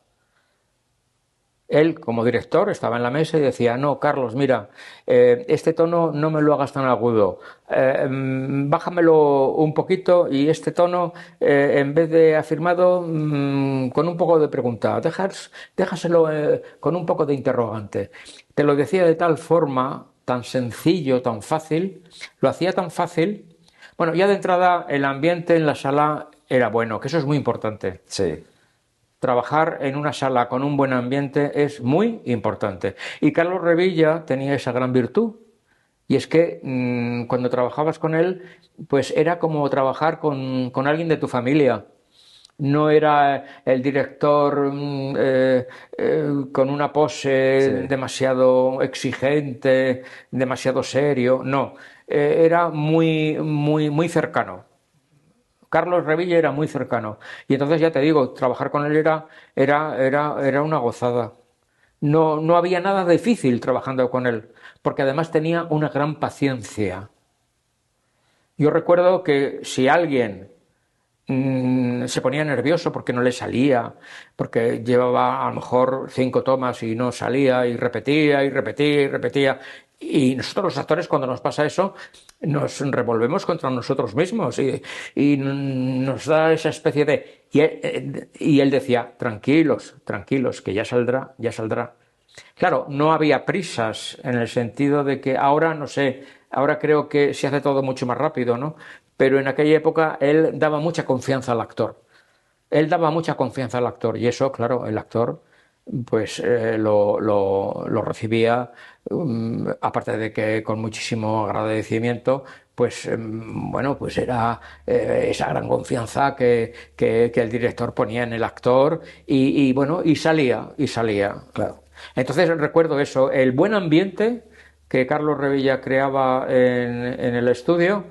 Speaker 3: Él, como director, estaba en la mesa y decía, no, Carlos, mira, este tono no me lo hagas tan agudo, bájamelo un poquito y este tono, en vez de afirmado, con un poco de pregunta, déjaselo con un poco de interrogante. Te lo decía de tal forma, tan sencillo, tan fácil, lo hacía tan fácil. Bueno, ya de entrada el ambiente en la sala era bueno, que eso es muy importante.
Speaker 1: Sí,
Speaker 3: Trabajar en una sala con un buen ambiente es muy importante. Y Carlos Revilla tenía esa gran virtud. Y es que cuando trabajabas con él, pues era como trabajar con alguien de tu familia. No era el director con una
Speaker 1: sí.
Speaker 3: pose demasiado exigente, demasiado serio. No, era muy, muy, muy cercano. Carlos Revilla era muy cercano. Y entonces ya te digo, trabajar con él era una gozada. No, no había nada difícil trabajando con él, porque además tenía una gran paciencia. Yo recuerdo que si alguien se ponía nervioso porque no le salía, porque llevaba a lo mejor 5 tomas y no salía, y repetía y repetía y repetía. Y nosotros los actores, cuando nos pasa eso, nos revolvemos contra nosotros mismos y nos da esa especie de... Y él decía, tranquilos, tranquilos, que ya saldrá, ya saldrá. Claro, no había prisas en el sentido de que ahora, no sé, ahora creo que se hace todo mucho más rápido, ¿no? Pero en aquella época él daba mucha confianza al actor. Él daba mucha confianza al actor y eso, claro, el actor pues lo recibía, aparte de que con muchísimo agradecimiento, pues bueno, pues era esa gran confianza que el director ponía en el actor bueno, y salía, y salía.
Speaker 1: Claro.
Speaker 3: Entonces recuerdo eso, el buen ambiente que Carlos Revilla creaba en el estudio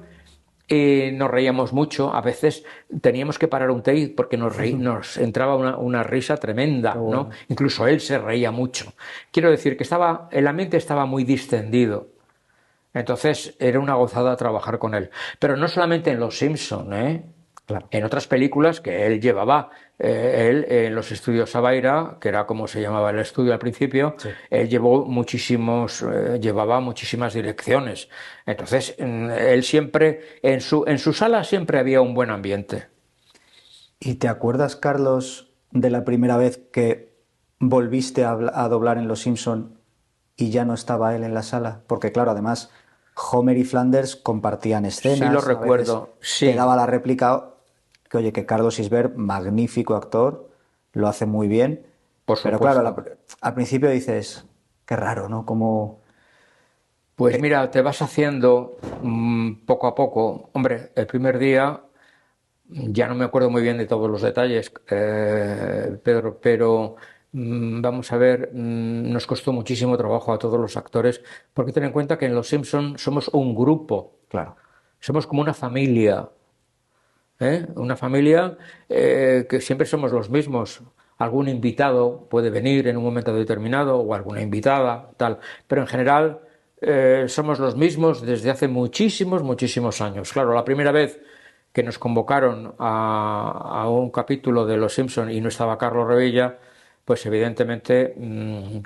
Speaker 3: y nos reíamos mucho. A veces teníamos que parar un take porque nos entraba una risa tremenda,
Speaker 1: Qué
Speaker 3: ¿no?
Speaker 1: bueno.
Speaker 3: Incluso él se reía mucho. Quiero decir que el ambiente estaba muy distendido. Entonces era una gozada trabajar con él. Pero no solamente en Los Simpson, ¿eh?
Speaker 1: Claro.
Speaker 3: En otras películas que él llevaba, él en los estudios Sabaira, que era como se llamaba el estudio al principio,
Speaker 1: Sí.
Speaker 3: él llevaba muchísimas direcciones. Entonces, él siempre, en su sala siempre había un buen ambiente.
Speaker 1: ¿Y te acuerdas, Carlos, de la primera vez que volviste a doblar en Los Simpson y ya no estaba él en la sala? Porque claro, además Homer y Flanders compartían
Speaker 3: Sí lo
Speaker 1: escenas, a veces
Speaker 3: recuerdo,
Speaker 1: te
Speaker 3: sí,
Speaker 1: daba la réplica que oye, que Carlos Isbert, magnífico actor, lo hace muy bien,
Speaker 3: por
Speaker 1: pero claro,
Speaker 3: supuesto.
Speaker 1: al principio dices, qué raro, ¿no? Como...
Speaker 3: Pues mira, te vas haciendo poco a poco. Hombre, el primer día ya no me acuerdo muy bien de todos los detalles, Pedro, pero vamos a ver, nos costó muchísimo trabajo a todos los actores, porque ten en cuenta que en Los Simpson somos un grupo,
Speaker 1: Claro,
Speaker 3: somos como una familia, ¿eh? Una familia que siempre somos los mismos. Algún invitado puede venir en un momento determinado o alguna invitada, tal, pero en general somos los mismos desde hace muchísimos, muchísimos años. Claro, la primera vez que nos convocaron a un capítulo de Los Simpson y no estaba Carlos Revilla, pues evidentemente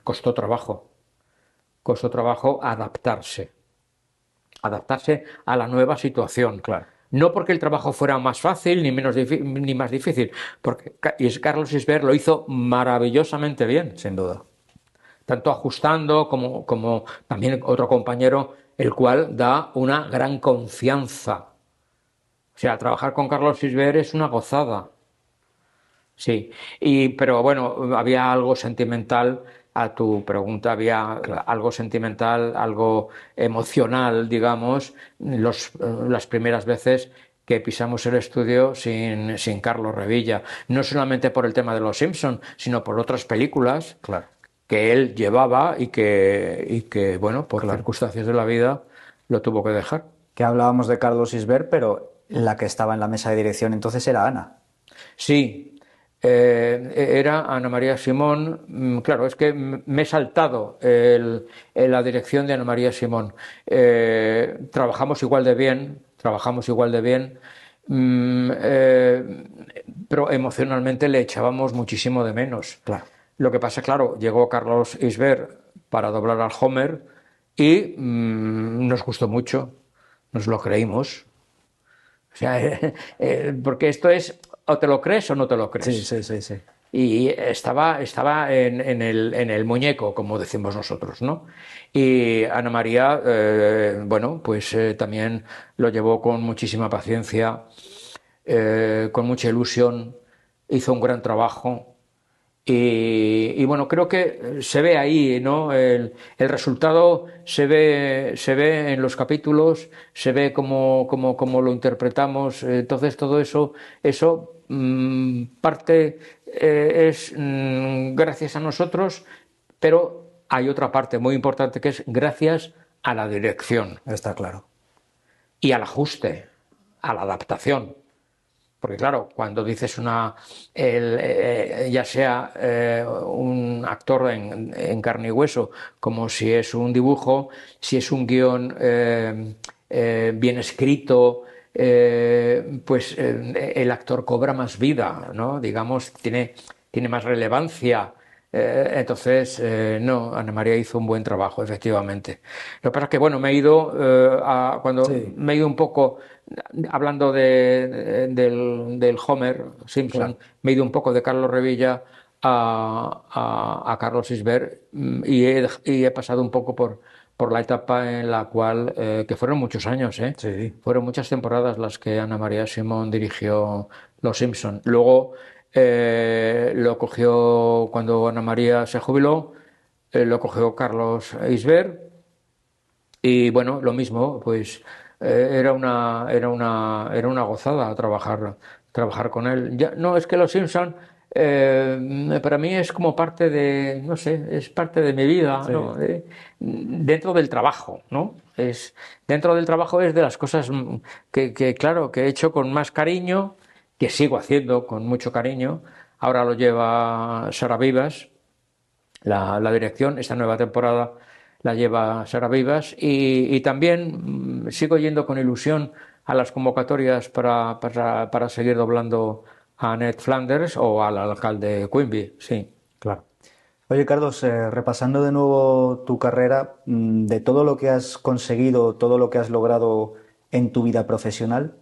Speaker 3: costó trabajo adaptarse a la nueva situación.
Speaker 1: claro,
Speaker 3: No porque el trabajo fuera más fácil ni más difícil, porque Carlos Isbert lo hizo maravillosamente bien,
Speaker 1: sin duda.
Speaker 3: tanto ajustando como también otro compañero, el cual da una gran confianza. O sea, trabajar con Carlos Isber es una gozada. Sí, pero bueno, había algo sentimental a tu pregunta, había
Speaker 1: Claro.
Speaker 3: algo sentimental, algo emocional, digamos, las primeras veces que pisamos el estudio sin Carlos Revilla. No solamente por el tema de Los Simpson, sino por otras películas
Speaker 1: Claro,
Speaker 3: que él llevaba y que, bueno, por
Speaker 1: claro.
Speaker 3: circunstancias de la vida lo tuvo que dejar.
Speaker 1: Que hablábamos de Carlos Isber, pero la que estaba en la mesa de dirección entonces era Ana.
Speaker 3: Sí, era Ana María Simón. Claro, es que me he saltado la dirección de Ana María Simón. Trabajamos igual de bien, mm, eh, pero emocionalmente le echábamos muchísimo de menos.
Speaker 1: Claro.
Speaker 3: Lo que pasa, claro, llegó Carlos Isber para doblar al Homer y nos gustó mucho, nos lo creímos. O sea, porque esto es o te lo crees o no te lo
Speaker 1: Sí,
Speaker 3: crees.
Speaker 1: sí, sí, sí.
Speaker 3: Y estaba en el muñeco, como decimos nosotros, ¿no? Y Ana María, bueno, pues también lo llevó con muchísima paciencia, con mucha ilusión, hizo un gran trabajo. Y bueno, creo que se ve ahí, ¿no? El resultado se ve en los capítulos, se ve cómo lo interpretamos. Entonces, todo eso parte es gracias a nosotros, pero hay otra parte muy importante que es gracias a la dirección
Speaker 1: Está claro.
Speaker 3: y al ajuste, a la adaptación. Porque claro, cuando dices ya sea un actor en carne y hueso, como si es un dibujo, si es un guión bien escrito, pues el actor cobra más vida, ¿no? Digamos, tiene más relevancia. Entonces, no, Ana María hizo un buen trabajo, efectivamente. Lo que pasa es que, bueno, cuando
Speaker 1: Sí,
Speaker 3: me he ido un poco hablando del Homer Simpson,
Speaker 1: claro.
Speaker 3: me he ido un poco de Carlos Revilla a Carlos Isber y he pasado un poco por la etapa en la cual, que fueron muchos años,
Speaker 1: Sí.
Speaker 3: fueron muchas temporadas las que Ana María Simón dirigió Los Simpson. Luego lo cogió cuando Ana María se jubiló, lo cogió Carlos Isber y bueno, lo mismo, pues era una gozada trabajar con él. No, es que Los Simpson para mí es como parte de, no sé, es parte de mi vida, ¿no?
Speaker 1: Sí.
Speaker 3: Dentro del trabajo, ¿no? Dentro del trabajo es de las cosas claro, que he hecho con más cariño, que sigo haciendo con mucho cariño. Ahora lo lleva Sara Vivas, la dirección. Esta nueva temporada la lleva Sara Vivas y también sigo yendo con ilusión a las convocatorias para seguir doblando a Ned Flanders o al alcalde Quimby, sí.
Speaker 1: Claro. Oye, Carlos, repasando de nuevo tu carrera, de todo lo que has conseguido, todo lo que has logrado en tu vida profesional,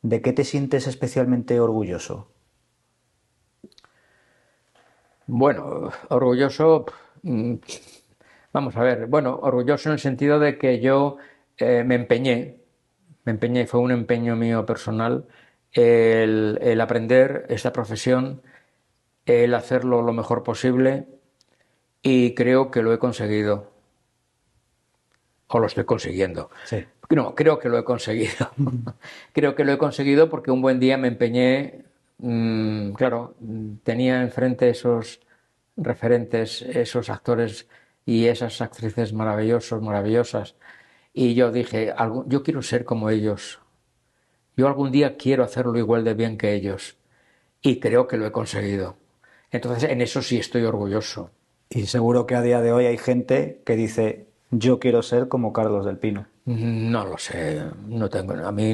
Speaker 1: ¿de qué te sientes especialmente orgulloso?
Speaker 3: Bueno, orgulloso, mm, vamos a ver, bueno, orgulloso en el sentido de que yo me empeñé, fue un empeño mío personal el aprender esta profesión, el hacerlo lo mejor posible y creo que lo he conseguido, o lo estoy consiguiendo.
Speaker 1: Sí.
Speaker 3: No, creo que lo he conseguido. Creo que lo he conseguido porque un buen día me empeñé, claro, tenía enfrente esos referentes, esos actores y esas actrices maravillosos, maravillosas, y yo dije, yo quiero ser como ellos, yo algún día quiero hacerlo igual de bien que ellos, y creo que lo he conseguido. Entonces, en eso sí estoy orgulloso.
Speaker 1: Y seguro que a día de hoy hay gente que dice, yo quiero ser como Carlos del Pino.
Speaker 3: No lo sé, no tengo, a mí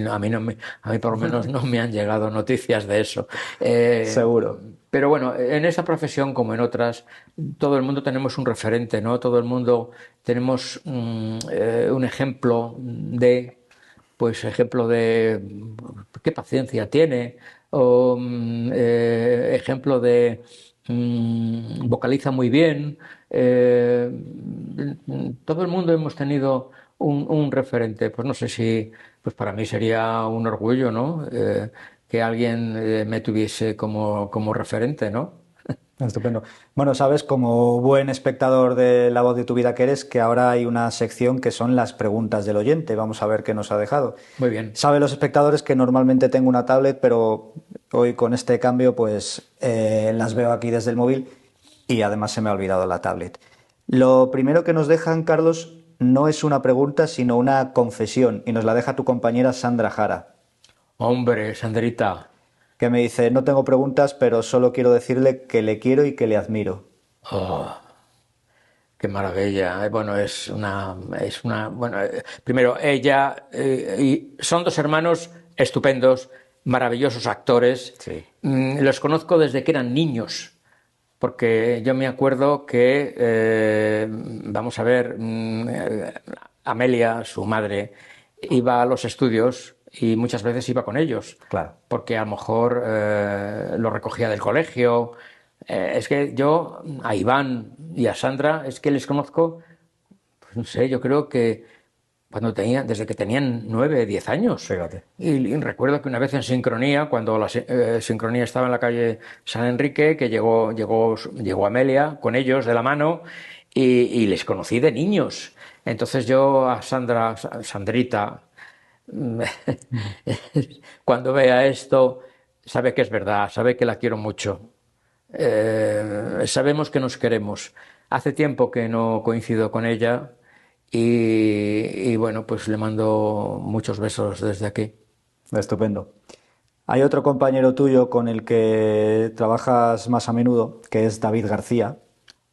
Speaker 3: por lo menos no me han llegado noticias de eso. Eh,
Speaker 1: Seguro.
Speaker 3: pero bueno, en esta profesión como en otras, todo el mundo tenemos un referente, ¿no? Todo el mundo tenemos un ejemplo ejemplo de qué paciencia tiene, o ejemplo de vocaliza muy bien, eh, todo el mundo hemos tenido un referente. Pues no sé si, pues para mí sería un orgullo, ¿no? Que alguien me tuviese como referente, ¿no?
Speaker 1: Estupendo. Bueno, sabes, como buen espectador de La Voz de tu Vida que eres, que ahora hay una sección que son las preguntas del oyente. Vamos a ver qué nos ha dejado.
Speaker 3: Muy bien.
Speaker 1: Saben los espectadores que normalmente tengo una tablet, pero hoy con este cambio pues las veo aquí desde el móvil y además se me ha olvidado la tablet. Lo primero que nos dejan, Carlos, no es una pregunta, sino una confesión y nos la deja tu compañera Sandra Jara,
Speaker 3: Hombre, Sandrita.
Speaker 1: que me dice, no tengo preguntas, pero solo quiero decirle que le quiero y que le admiro.
Speaker 3: Oh, qué maravilla. Bueno, bueno, primero, ella y son dos hermanos estupendos, maravillosos actores.
Speaker 1: Sí.
Speaker 3: Los conozco desde que eran niños, porque yo me acuerdo que, vamos a ver, Amelia, su madre, iba a los estudios y muchas veces iba con ellos,
Speaker 1: Claro.
Speaker 3: porque a lo mejor lo recogía del colegio. Es que yo a Iván y a Sandra es que les conozco, pues no sé, yo creo que desde que tenían 9, 10 años.
Speaker 1: Fíjate.
Speaker 3: Y recuerdo que una vez en Sincronía, cuando la Sincronía estaba en la calle San Enrique, que llegó Amelia con ellos de la mano y les conocí de niños. Entonces yo a Sandrita, cuando vea esto, sabe que es verdad, sabe que la quiero mucho. Sabemos que nos queremos. Hace tiempo que no coincido con ella y bueno, pues le mando muchos besos desde aquí.
Speaker 1: Estupendo. Hay otro compañero tuyo con el que trabajas más a menudo, que es David García,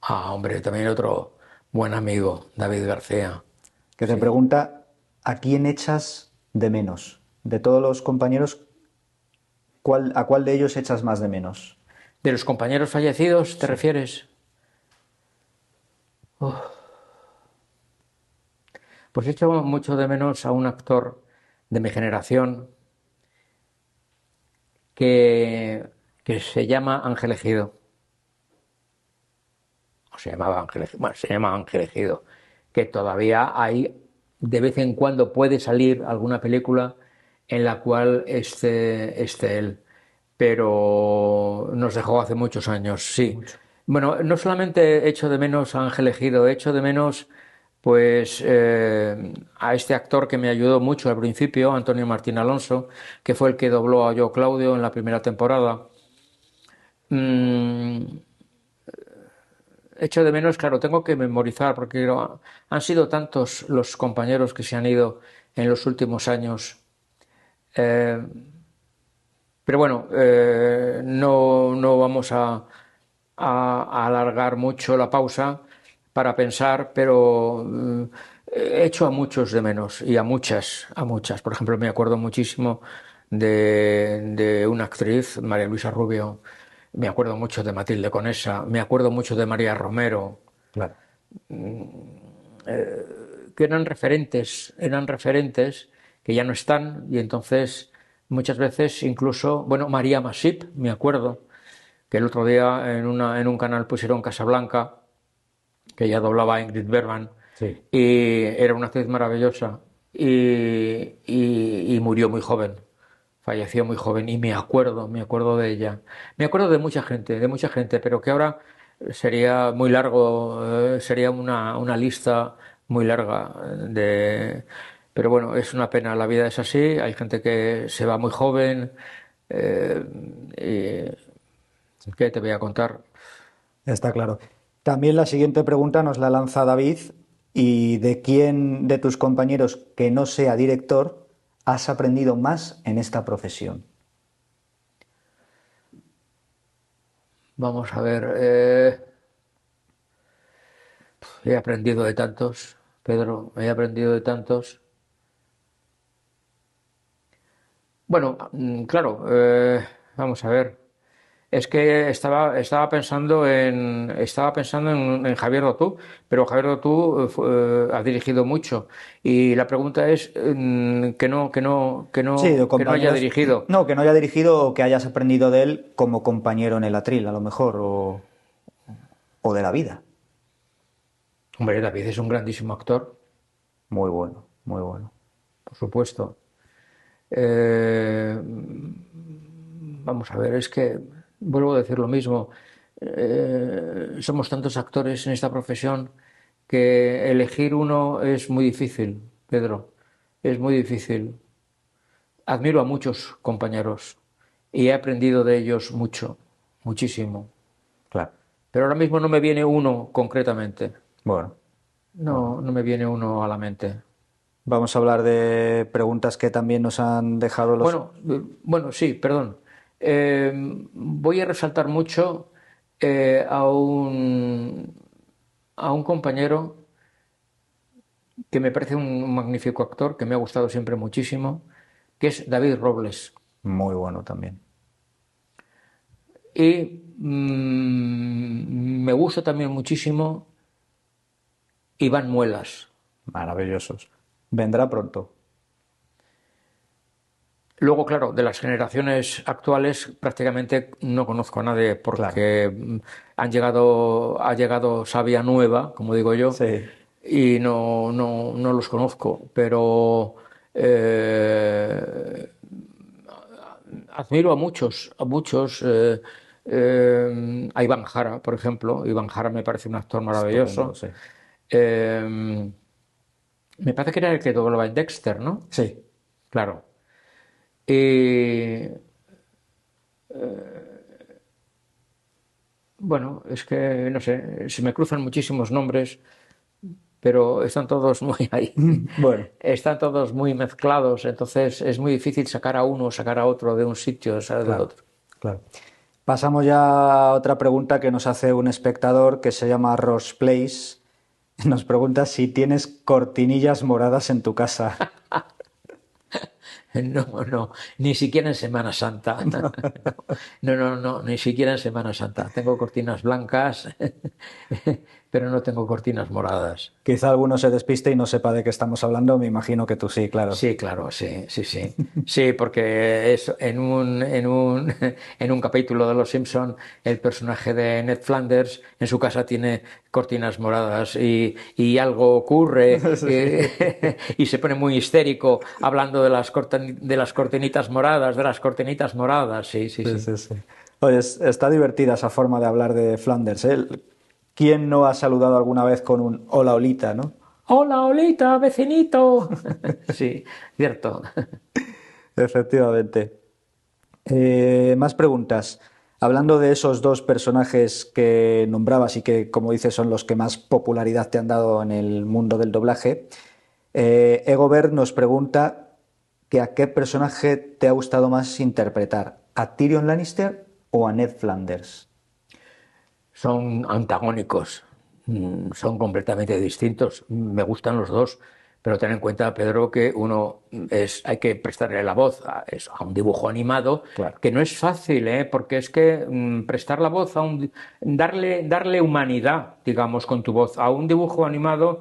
Speaker 3: Ah, hombre, también otro buen amigo, David García.
Speaker 1: que te
Speaker 3: Sí.
Speaker 1: pregunta ¿a quién echas de menos? De todos los compañeros, ¿a cuál de ellos echas más de menos?
Speaker 3: ¿De los compañeros fallecidos te refieres? Pues echo mucho de menos a un actor de mi generación que se llama Ángel Ejido. O se llamaba Ángel Ejido. Bueno, se llama Ángel Ejido. Que todavía hay, de vez en cuando puede salir alguna película en la cual esté él. Pero nos dejó hace muchos años, sí. Bueno, no solamente echo de menos a Ángel Ejido, echo de menos pues a este actor que me ayudó mucho al principio, Antonio Martín Alonso, que fue el que dobló a Yo Claudio en la primera temporada. Mm, Echo de menos, claro, tengo que memorizar porque han sido tantos los compañeros que se han ido en los últimos años. Eh, pero bueno, no vamos a alargar mucho la pausa para pensar, pero echo a muchos de menos y a muchas, a muchas. Por ejemplo, me acuerdo muchísimo de una actriz, María Luisa Rubio, me acuerdo mucho de Matilde Conesa, me acuerdo mucho de María Romero,
Speaker 1: Claro.
Speaker 3: que eran referentes que ya no están y entonces muchas veces incluso, bueno, María Masip, me acuerdo, que el otro día en un canal pusieron Casablanca, que ella doblaba a Ingrid Bergman,
Speaker 1: Sí.
Speaker 3: y era una actriz maravillosa y murió muy joven, falleció muy joven y me acuerdo de ella. Me acuerdo de mucha gente, pero que ahora sería muy largo, sería una lista muy larga Pero bueno, es una pena, la vida es así, hay gente que se va muy joven, y ¿qué te voy a contar?
Speaker 1: Está claro. También la siguiente pregunta nos la lanza David. ¿Y de quién de tus compañeros que no sea director has aprendido más en esta profesión?
Speaker 3: Vamos a ver, he aprendido de tantos, Pedro, he aprendido de tantos. Bueno, claro, vamos a ver. Es que estaba pensando en Javier Dotú, pero Javier Dotú ha dirigido mucho. Y la pregunta es
Speaker 1: Sí, de
Speaker 3: que no haya
Speaker 1: compañeros.
Speaker 3: dirigido.
Speaker 1: No, que no haya dirigido o que hayas aprendido de él como compañero en el atril, a lo mejor, o de la vida.
Speaker 3: Hombre, David es un grandísimo actor,
Speaker 1: Muy bueno, muy bueno.
Speaker 3: por supuesto. Eh, Vamos a ver, es que vuelvo a decir lo mismo. Somos tantos actores en esta profesión que elegir uno es muy difícil, Pedro. Es muy difícil. Admiro a muchos compañeros y he aprendido de ellos mucho, muchísimo.
Speaker 1: Claro.
Speaker 3: Pero ahora mismo no me viene uno concretamente.
Speaker 1: Bueno,
Speaker 3: No, no me viene uno a la mente.
Speaker 1: vamos a hablar de preguntas que también nos han dejado los...
Speaker 3: Bueno, sí, perdón. Voy a resaltar mucho a un compañero que me parece un magnífico actor, que me ha gustado siempre muchísimo, que es David Robles.
Speaker 1: Muy bueno también.
Speaker 3: Y me gusta también muchísimo Iván Muelas.
Speaker 1: Maravillosos. Vendrá pronto.
Speaker 3: Luego, claro, de las generaciones actuales prácticamente no conozco a nadie
Speaker 1: Claro.
Speaker 3: porque ha llegado savia nueva, como digo yo,
Speaker 1: Sí.
Speaker 3: y no los conozco, pero eh, admiro a muchos, a Iván Jara, por ejemplo. Iván Jara me parece un actor
Speaker 1: Estupendo,
Speaker 3: maravilloso.
Speaker 1: sí.
Speaker 3: Eh, Me parece que era el que doblaba en Dexter, ¿no?
Speaker 1: Sí.
Speaker 3: Claro. Y bueno, es que no sé, se me cruzan muchísimos nombres, pero están todos muy ahí.
Speaker 1: Bueno,
Speaker 3: Están todos muy mezclados, entonces es muy difícil sacar a uno, sacar a otro de un sitio, sacar del
Speaker 1: claro,
Speaker 3: otro.
Speaker 1: claro. Pasamos ya a otra pregunta que nos hace un espectador que se llama Ross Place. Nos pregunta si tienes cortinillas moradas en tu casa.
Speaker 3: No, no, ni siquiera en Semana Santa. No, ni siquiera en Semana Santa. Tengo cortinas blancas, pero no tengo cortinas moradas.
Speaker 1: Quizá alguno se despiste y no sepa de qué estamos hablando. Me imagino que tú sí, claro.
Speaker 3: Sí, claro, sí, sí, sí. Sí, porque es en un capítulo de Los Simpson, el personaje de Ned Flanders en su casa tiene cortinas moradas y algo ocurre y se pone muy histérico hablando de de las cortinitas moradas, de las cortinitas moradas. Sí, sí,
Speaker 1: Sí,
Speaker 3: sí.
Speaker 1: sí, sí. Oye, está divertida esa forma de hablar de Flanders, ¿eh? ¿Quién no ha saludado alguna vez con un hola, Olita, ¿no?
Speaker 3: Hola, Olita, vecinito. Sí, cierto.
Speaker 1: Efectivamente. Más preguntas. Hablando de esos dos personajes que nombrabas y que, como dices, son los que más popularidad te han dado en el mundo del doblaje, Egobert nos pregunta que a qué personaje te ha gustado más interpretar, ¿a Tyrion Lannister o a Ned Flanders?
Speaker 3: Son antagónicos, son completamente distintos. Me gustan los dos, pero ten en cuenta, Pedro, que hay que prestarle la voz a un dibujo animado,
Speaker 1: Claro.
Speaker 3: que no es fácil, ¿eh? Porque es que prestar la voz darle humanidad, digamos, con tu voz a un dibujo animado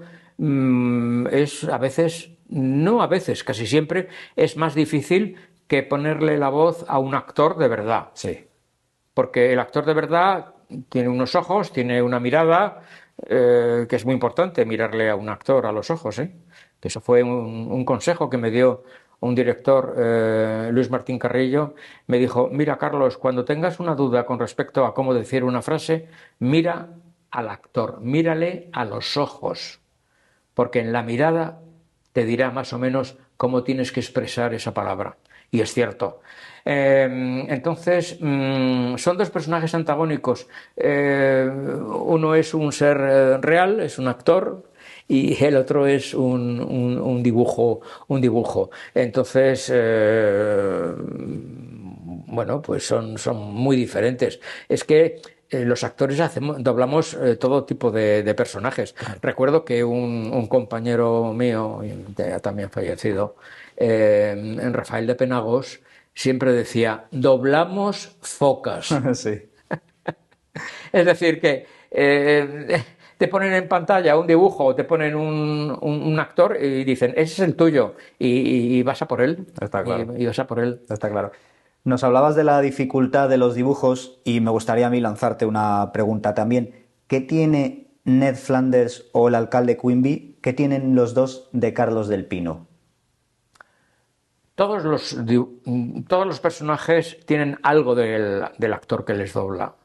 Speaker 3: es a veces, no a veces, casi siempre, es más difícil que ponerle la voz a un actor de verdad.
Speaker 1: Sí.
Speaker 3: Porque el actor de verdad tiene unos ojos, tiene una mirada, que es muy importante mirarle a un actor a los ojos, ¿eh? Que eso fue un consejo que me dio un director, Luis Martín Carrillo. Me dijo: mira, Carlos, cuando tengas una duda con respecto a cómo decir una frase, mira al actor, mírale a los ojos, porque en la mirada te dirá más o menos cómo tienes que expresar esa palabra. Y es cierto. Entonces, son dos personajes antagónicos. Uno es un ser real, es un actor, y el otro es un dibujo, un dibujo. Entonces, bueno, pues son muy diferentes. Es que los actores doblamos todo tipo de personajes. Recuerdo que un compañero mío, ya también fallecido, en Rafael de Penagos, siempre decía: doblamos focas.
Speaker 1: Sí.
Speaker 3: Es decir, que te ponen en pantalla un dibujo o te ponen un actor y dicen: ese es el tuyo, y vas a por él.
Speaker 1: Está claro.
Speaker 3: Y vas a por él.
Speaker 1: Está claro. Nos hablabas de la dificultad de los dibujos y me gustaría a mí lanzarte una pregunta también. ¿Qué tiene Ned Flanders o el alcalde Quimby, ¿qué tienen los dos de Carlos del Pino?
Speaker 3: Todos los personajes tienen algo del actor que les dobla.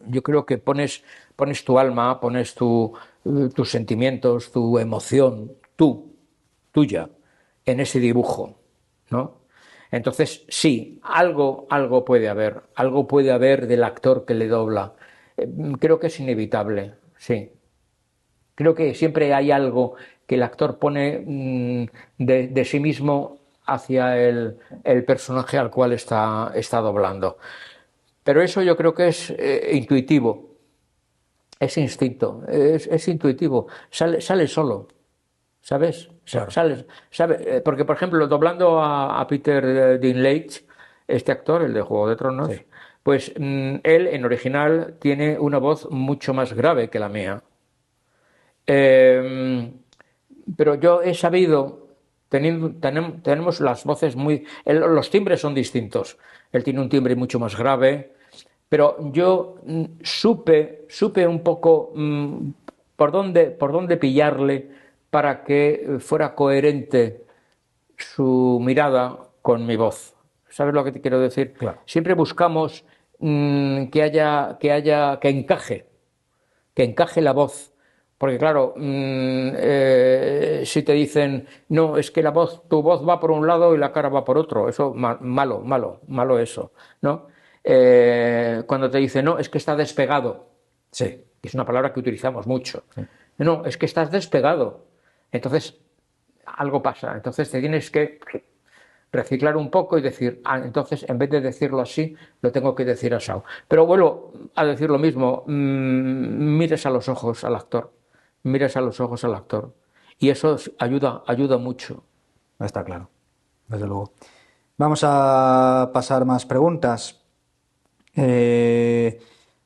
Speaker 3: Yo creo que pones tu alma, pones tus sentimientos, tu emoción, tuya, en ese dibujo, ¿no? Entonces, sí, algo puede haber del actor que le dobla. Creo que es inevitable, sí. Creo que siempre hay algo que el actor pone de sí mismo hacia el personaje al cual está doblando. Pero eso yo creo que es intuitivo, es instinto, es intuitivo, sale solo, ¿sabes?
Speaker 1: Claro.
Speaker 3: Porque, por ejemplo, doblando a Peter Dinklage, este actor, el de Juego de Tronos,
Speaker 1: Sí.
Speaker 3: pues él en original tiene una voz mucho más grave que la mía. Pero yo he sabido, tenemos las voces los timbres son distintos. Él tiene un timbre mucho más grave, pero yo supe un poco por dónde pillarle para que fuera coherente su mirada con mi voz. ¿Sabes lo que te quiero decir?
Speaker 1: Claro.
Speaker 3: Siempre buscamos que encaje la voz. Porque claro, si te dicen, no, es que tu voz va por un lado y la cara va por otro, eso malo eso, ¿no? Cuando te dicen, no, es que está despegado,
Speaker 1: Sí.
Speaker 3: que es una palabra que utilizamos mucho, no, es que estás despegado, entonces algo pasa, entonces te tienes que reciclar un poco y decir, entonces en vez de decirlo así, lo tengo que decir así. Pero vuelvo a decir lo mismo, mires a los ojos al actor, y eso ayuda mucho.
Speaker 1: Está claro, desde luego. Vamos a pasar más preguntas.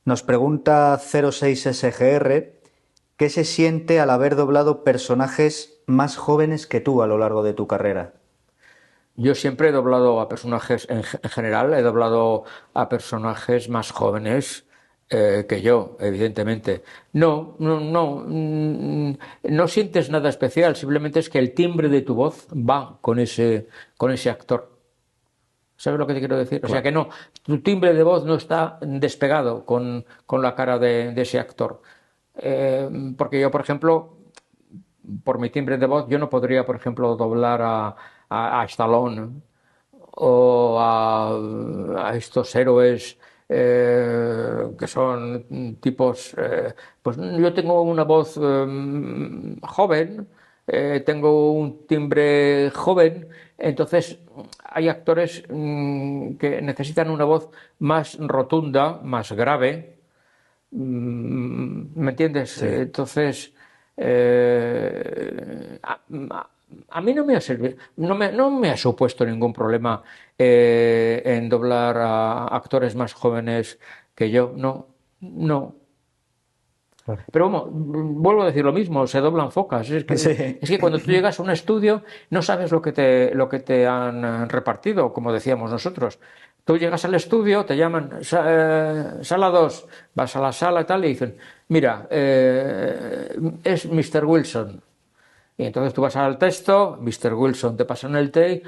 Speaker 1: Nos pregunta 06SGR, ¿qué se siente al haber doblado personajes más jóvenes que tú a lo largo de tu carrera?
Speaker 3: Yo siempre he doblado a personajes, en general, he doblado a personajes más jóvenes que yo, evidentemente. No sientes nada especial, simplemente es que el timbre de tu voz va con ese actor. ¿Sabes lo que te quiero decir?
Speaker 1: Claro.
Speaker 3: O sea que no, tu timbre de voz no está despegado con la cara de ese actor. Porque yo, por ejemplo, por mi timbre de voz, yo no podría, por ejemplo, doblar a Stallone o a estos héroes que son tipos. Pues yo tengo una voz joven, tengo un timbre joven, entonces hay actores que necesitan una voz más rotunda, más grave. ¿Me entiendes?
Speaker 1: Sí.
Speaker 3: Entonces, a mí no me ha servido, no me ha supuesto ningún problema en doblar a actores más jóvenes que yo. No.
Speaker 1: Claro.
Speaker 3: Pero vamos, vuelvo a decir lo mismo, se doblan focas. Es que,
Speaker 1: Sí.
Speaker 3: es que cuando tú llegas a un estudio no sabes lo que te han repartido, como decíamos nosotros. Tú llegas al estudio, te llaman sala 2, vas a la sala y tal, y dicen, mira, es Mr. Wilson. Y entonces tú vas al texto, Mr. Wilson, te pasan el take,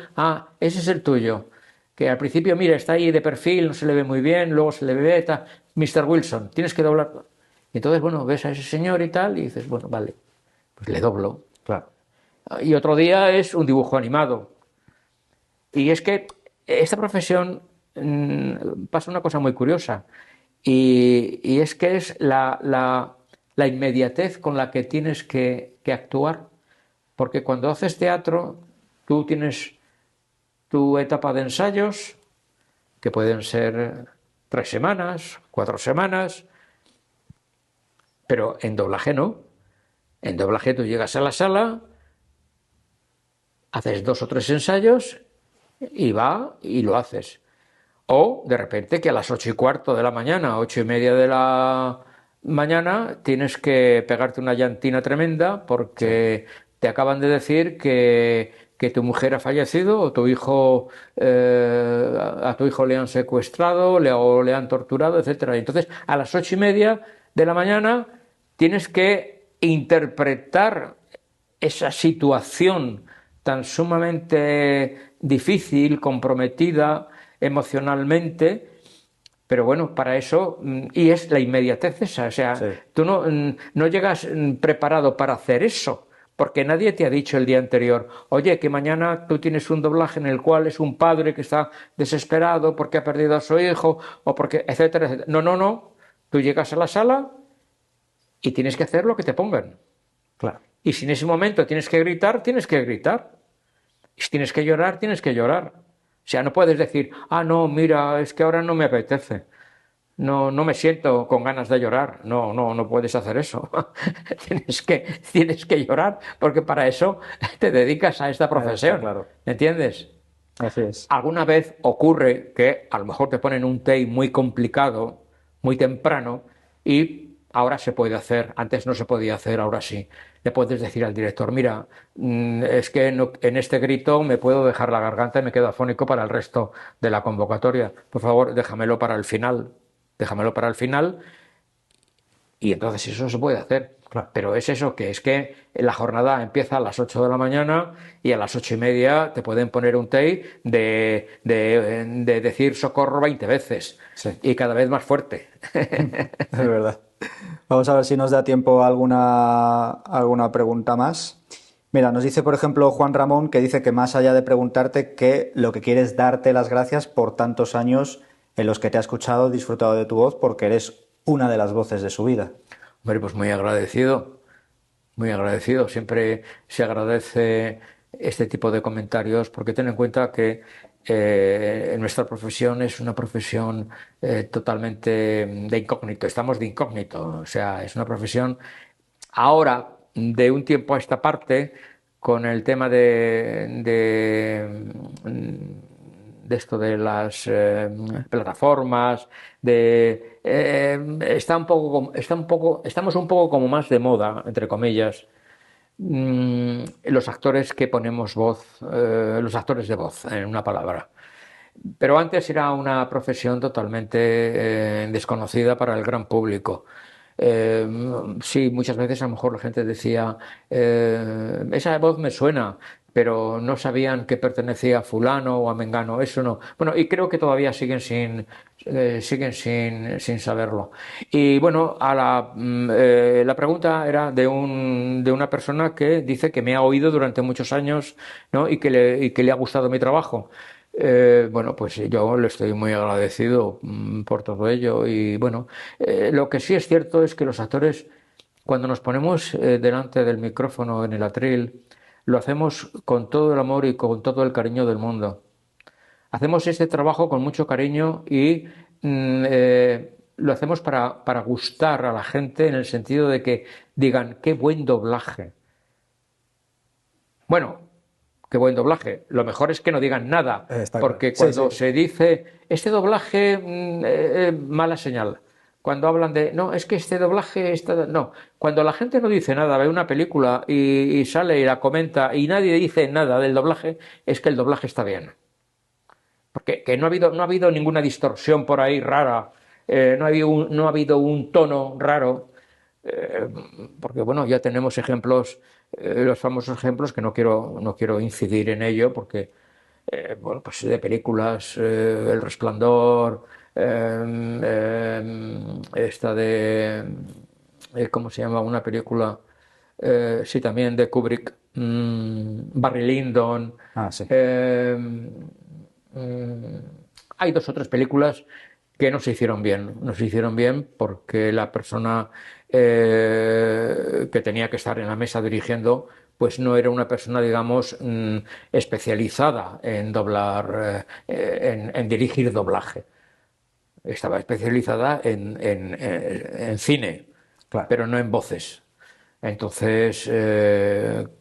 Speaker 3: ese es el tuyo. Que al principio, mira, está ahí de perfil, no se le ve muy bien, luego se le ve, está, Mr. Wilson, tienes que doblar. Y entonces, bueno, ves a ese señor y tal, y dices, bueno, vale, pues le doblo.
Speaker 1: Claro.
Speaker 3: Y otro día es un dibujo animado. Y es que esta profesión pasa una cosa muy curiosa. Y es que es la inmediatez con la que tienes que actuar. Porque cuando haces teatro, tú tienes tu etapa de ensayos, que pueden ser 3 semanas, 4 semanas, pero en doblaje no. En doblaje tú llegas a la sala, haces 2 o 3 ensayos y lo haces. O de repente que a las 8:15 de la mañana, 8:30 de la mañana, tienes que pegarte una llantina tremenda porque te acaban de decir que tu mujer ha fallecido o a tu hijo le han secuestrado o le han torturado, etcétera. Y entonces a las 8:30 de la mañana tienes que interpretar esa situación tan sumamente difícil, comprometida emocionalmente, pero bueno, para eso, y es la inmediatez esa, o sea,
Speaker 1: Sí.
Speaker 3: tú no llegas preparado para hacer eso, porque nadie te ha dicho el día anterior, oye, que mañana tú tienes un doblaje en el cual es un padre que está desesperado porque ha perdido a su hijo, o porque, etcétera, etcétera. No, no, no, tú llegas a la sala y tienes que hacer lo que te pongan.
Speaker 1: Claro.
Speaker 3: Y si en ese momento tienes que gritar, tienes que gritar. Y si tienes que llorar, tienes que llorar. O sea, no puedes decir, ah, no, mira, es que ahora no me apetece. No, no me siento con ganas de llorar. No, no, no puedes hacer eso. Tienes que llorar porque para eso te dedicas a esta
Speaker 1: Está
Speaker 3: profesión.
Speaker 1: claro.
Speaker 3: ¿Entiendes?
Speaker 1: Así es.
Speaker 3: Alguna vez ocurre que a lo mejor te ponen un take muy complicado, muy temprano, y ahora se puede hacer, antes no se podía hacer, ahora sí. Le puedes decir al director, mira, es que en este grito me puedo dejar la garganta y me quedo afónico para el resto de la convocatoria. Por favor, déjamelo para el final. Déjamelo para el final y entonces eso se puede hacer.
Speaker 1: Claro.
Speaker 3: Pero es eso, que es que la jornada empieza a las 8 de la mañana y a las 8:30 te pueden poner un take de decir socorro 20 veces.
Speaker 1: Sí.
Speaker 3: Y cada vez más fuerte.
Speaker 1: Es verdad. Vamos a ver si nos da tiempo a alguna pregunta más. Mira, nos dice, por ejemplo, Juan Ramón, que dice que más allá de preguntarte, que lo que quiere es darte las gracias por tantos años en los que te ha escuchado, disfrutado de tu voz, porque eres una de las voces de su vida.
Speaker 3: Hombre, pues muy agradecido. Muy agradecido. Siempre se agradece este tipo de comentarios porque ten en cuenta que nuestra profesión es una profesión totalmente de incógnito. Estamos de incógnito. O sea, es una profesión ahora, de un tiempo a esta parte, con el tema de esto de las plataformas, estamos un poco como más de moda, entre comillas, los actores que ponemos voz, los actores de voz, en una palabra. Pero antes era una profesión totalmente desconocida para el gran público. Sí, muchas veces a lo mejor la gente decía, esa voz me suena, pero no sabían que pertenecía a fulano o a mengano, eso no. Bueno, y creo que todavía siguen sin saberlo. Y bueno, la pregunta era de una persona que dice que me ha oído durante muchos años, ¿no? y que le ha gustado mi trabajo. Bueno, pues yo le estoy muy agradecido por todo ello y bueno, lo que sí es cierto es que los actores, cuando nos ponemos delante del micrófono en el atril, lo hacemos con todo el amor y con todo el cariño del mundo. Hacemos este trabajo con mucho cariño y lo hacemos para gustar a la gente en el sentido de que digan, qué buen doblaje. Bueno, qué buen doblaje. Lo mejor es que no digan nada,
Speaker 1: Está
Speaker 3: porque
Speaker 1: claro. Sí,
Speaker 3: cuando
Speaker 1: sí.
Speaker 3: se dice este doblaje, mala señal. Cuando hablan de, no, es que este doblaje está... No, cuando la gente no dice nada, ve una película y sale y la comenta y nadie dice nada del doblaje, es que el doblaje está bien. Porque que no ha habido ninguna distorsión por ahí rara, no ha habido un tono raro. Eh, Porque bueno, ya tenemos ejemplos, los famosos ejemplos que no quiero incidir en ello porque bueno, pues de películas, El Resplandor, esta de ¿cómo se llama? Una película, sí, también de Kubrick, Barry Lyndon.
Speaker 1: Ah, sí.
Speaker 3: eh, mm, Hay dos o tres películas que no se hicieron bien. No se hicieron bien porque la persona que tenía que estar en la mesa dirigiendo, pues no era una persona, digamos, especializada en doblar, en dirigir doblaje. Estaba especializada en cine,
Speaker 1: Claro.
Speaker 3: pero no en voces. Entonces,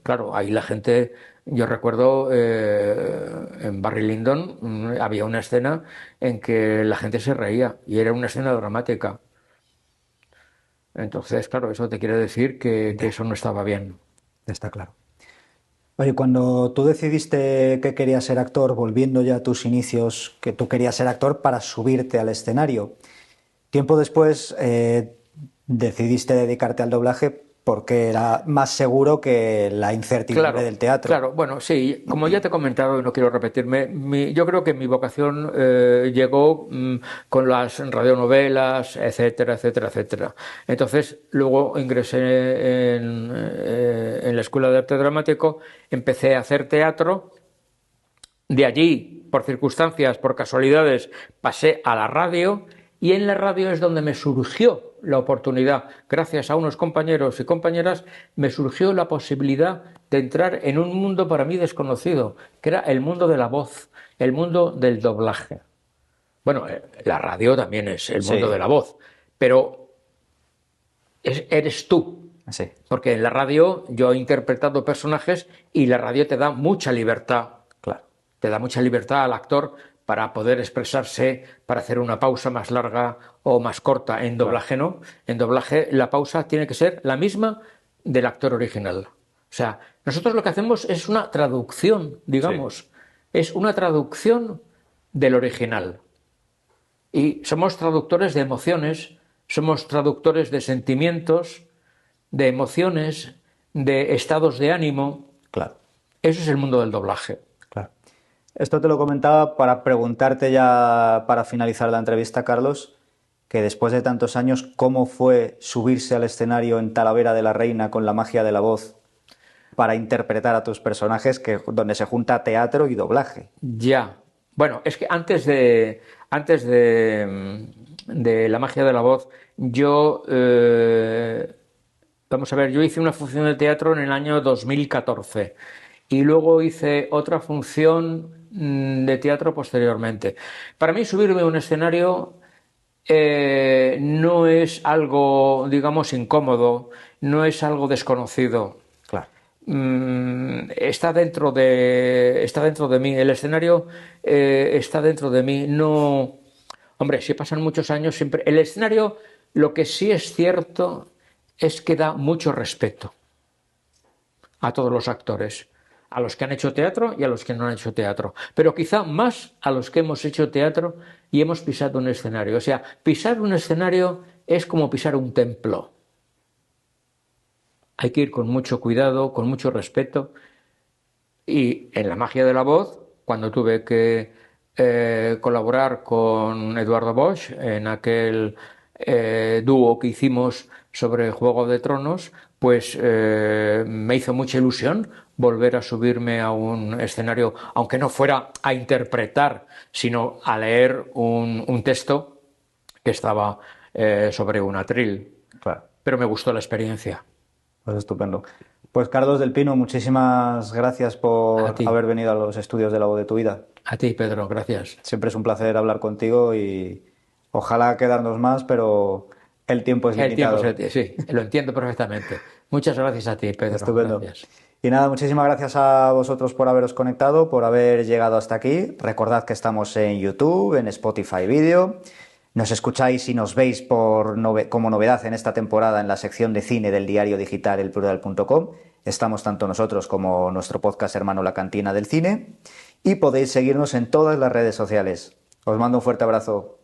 Speaker 3: claro, ahí la gente, yo recuerdo en Barry Lyndon había una escena en que la gente se reía y era una escena dramática. Entonces, claro, eso te quiere decir que eso no estaba bien.
Speaker 1: Está claro. Oye, cuando tú decidiste que querías ser actor, volviendo ya a tus inicios, que tú querías ser actor para subirte al escenario, tiempo después decidiste dedicarte al doblaje porque era más seguro que la incertidumbre del teatro.
Speaker 3: Claro, bueno, sí, como ya te he comentado y no quiero repetirme, yo creo que mi vocación llegó con las radionovelas, etcétera, etcétera, etcétera. Entonces, luego ingresé en la Escuela de Arte Dramático, empecé a hacer teatro. De allí, por circunstancias, por casualidades, pasé a la radio y en la radio es donde me surgió la oportunidad, gracias a unos compañeros y compañeras, me surgió la posibilidad de entrar en un mundo para mí desconocido, que era el mundo de la voz, el mundo del doblaje. Bueno, la radio también es el mundo de la voz, pero eres tú.
Speaker 1: Sí.
Speaker 3: Porque en la radio yo he interpretado personajes y la radio te da mucha libertad.
Speaker 1: Claro.
Speaker 3: Te da mucha libertad al actor para poder expresarse, para hacer una pausa más larga o más corta. En doblaje no. En doblaje la pausa tiene que ser la misma del actor original. O sea, nosotros lo que hacemos es una traducción, digamos.
Speaker 1: Sí.
Speaker 3: Es una traducción del original. Y somos traductores de emociones, somos traductores de sentimientos, de emociones, de estados de ánimo.
Speaker 1: Claro.
Speaker 3: Eso es el mundo del doblaje.
Speaker 1: Claro. Esto te lo comentaba para preguntarte ya para finalizar la entrevista, Carlos, que después de tantos años, ¿cómo fue subirse al escenario en Talavera de la Reina con la magia de la voz para interpretar a tus personajes, donde se junta teatro y doblaje?
Speaker 3: Ya. Bueno, es que antes de la magia de la voz, vamos a ver, yo hice una función de teatro en el año 2014 y luego hice otra función de teatro posteriormente. Para mí subirme a un escenario no es algo, digamos, incómodo, no es algo desconocido.
Speaker 1: Claro.
Speaker 3: Está dentro de mí, el escenario está dentro de mí. No, hombre, si pasan muchos años, siempre. El escenario, lo que sí es cierto es que da mucho respeto a todos los actores, a los que han hecho teatro y a los que no han hecho teatro, pero quizá más a los que hemos hecho teatro y hemos pisado un escenario. O sea, pisar un escenario es como pisar un templo. Hay que ir con mucho cuidado, con mucho respeto. Y en la magia de la voz, cuando tuve que colaborar con Eduardo Bosch en aquel dúo que hicimos sobre Juego de Tronos, pues me hizo mucha ilusión volver a subirme a un escenario, aunque no fuera a interpretar, sino a leer un texto que estaba sobre un atril.
Speaker 1: Claro.
Speaker 3: Pero me gustó la experiencia.
Speaker 1: Pues estupendo. Pues Carlos del Pino, muchísimas gracias por haber venido a los estudios de La Voz de tu Vida.
Speaker 3: A ti, Pedro, gracias.
Speaker 1: Siempre es un placer hablar contigo y ojalá quedarnos más, pero el tiempo es limitado.
Speaker 3: Sí, lo entiendo perfectamente. Muchas gracias a ti, Pedro.
Speaker 1: Estupendo.
Speaker 3: Gracias.
Speaker 1: Y nada, muchísimas gracias a vosotros por haberos conectado, por haber llegado hasta aquí. Recordad que estamos en YouTube, en Spotify Video. Nos escucháis y nos veis como novedad en esta temporada en la sección de cine del diario digital elplural.com. Estamos tanto nosotros como nuestro podcast hermano La Cantina del Cine. Y podéis seguirnos en todas las redes sociales. Os mando un fuerte abrazo.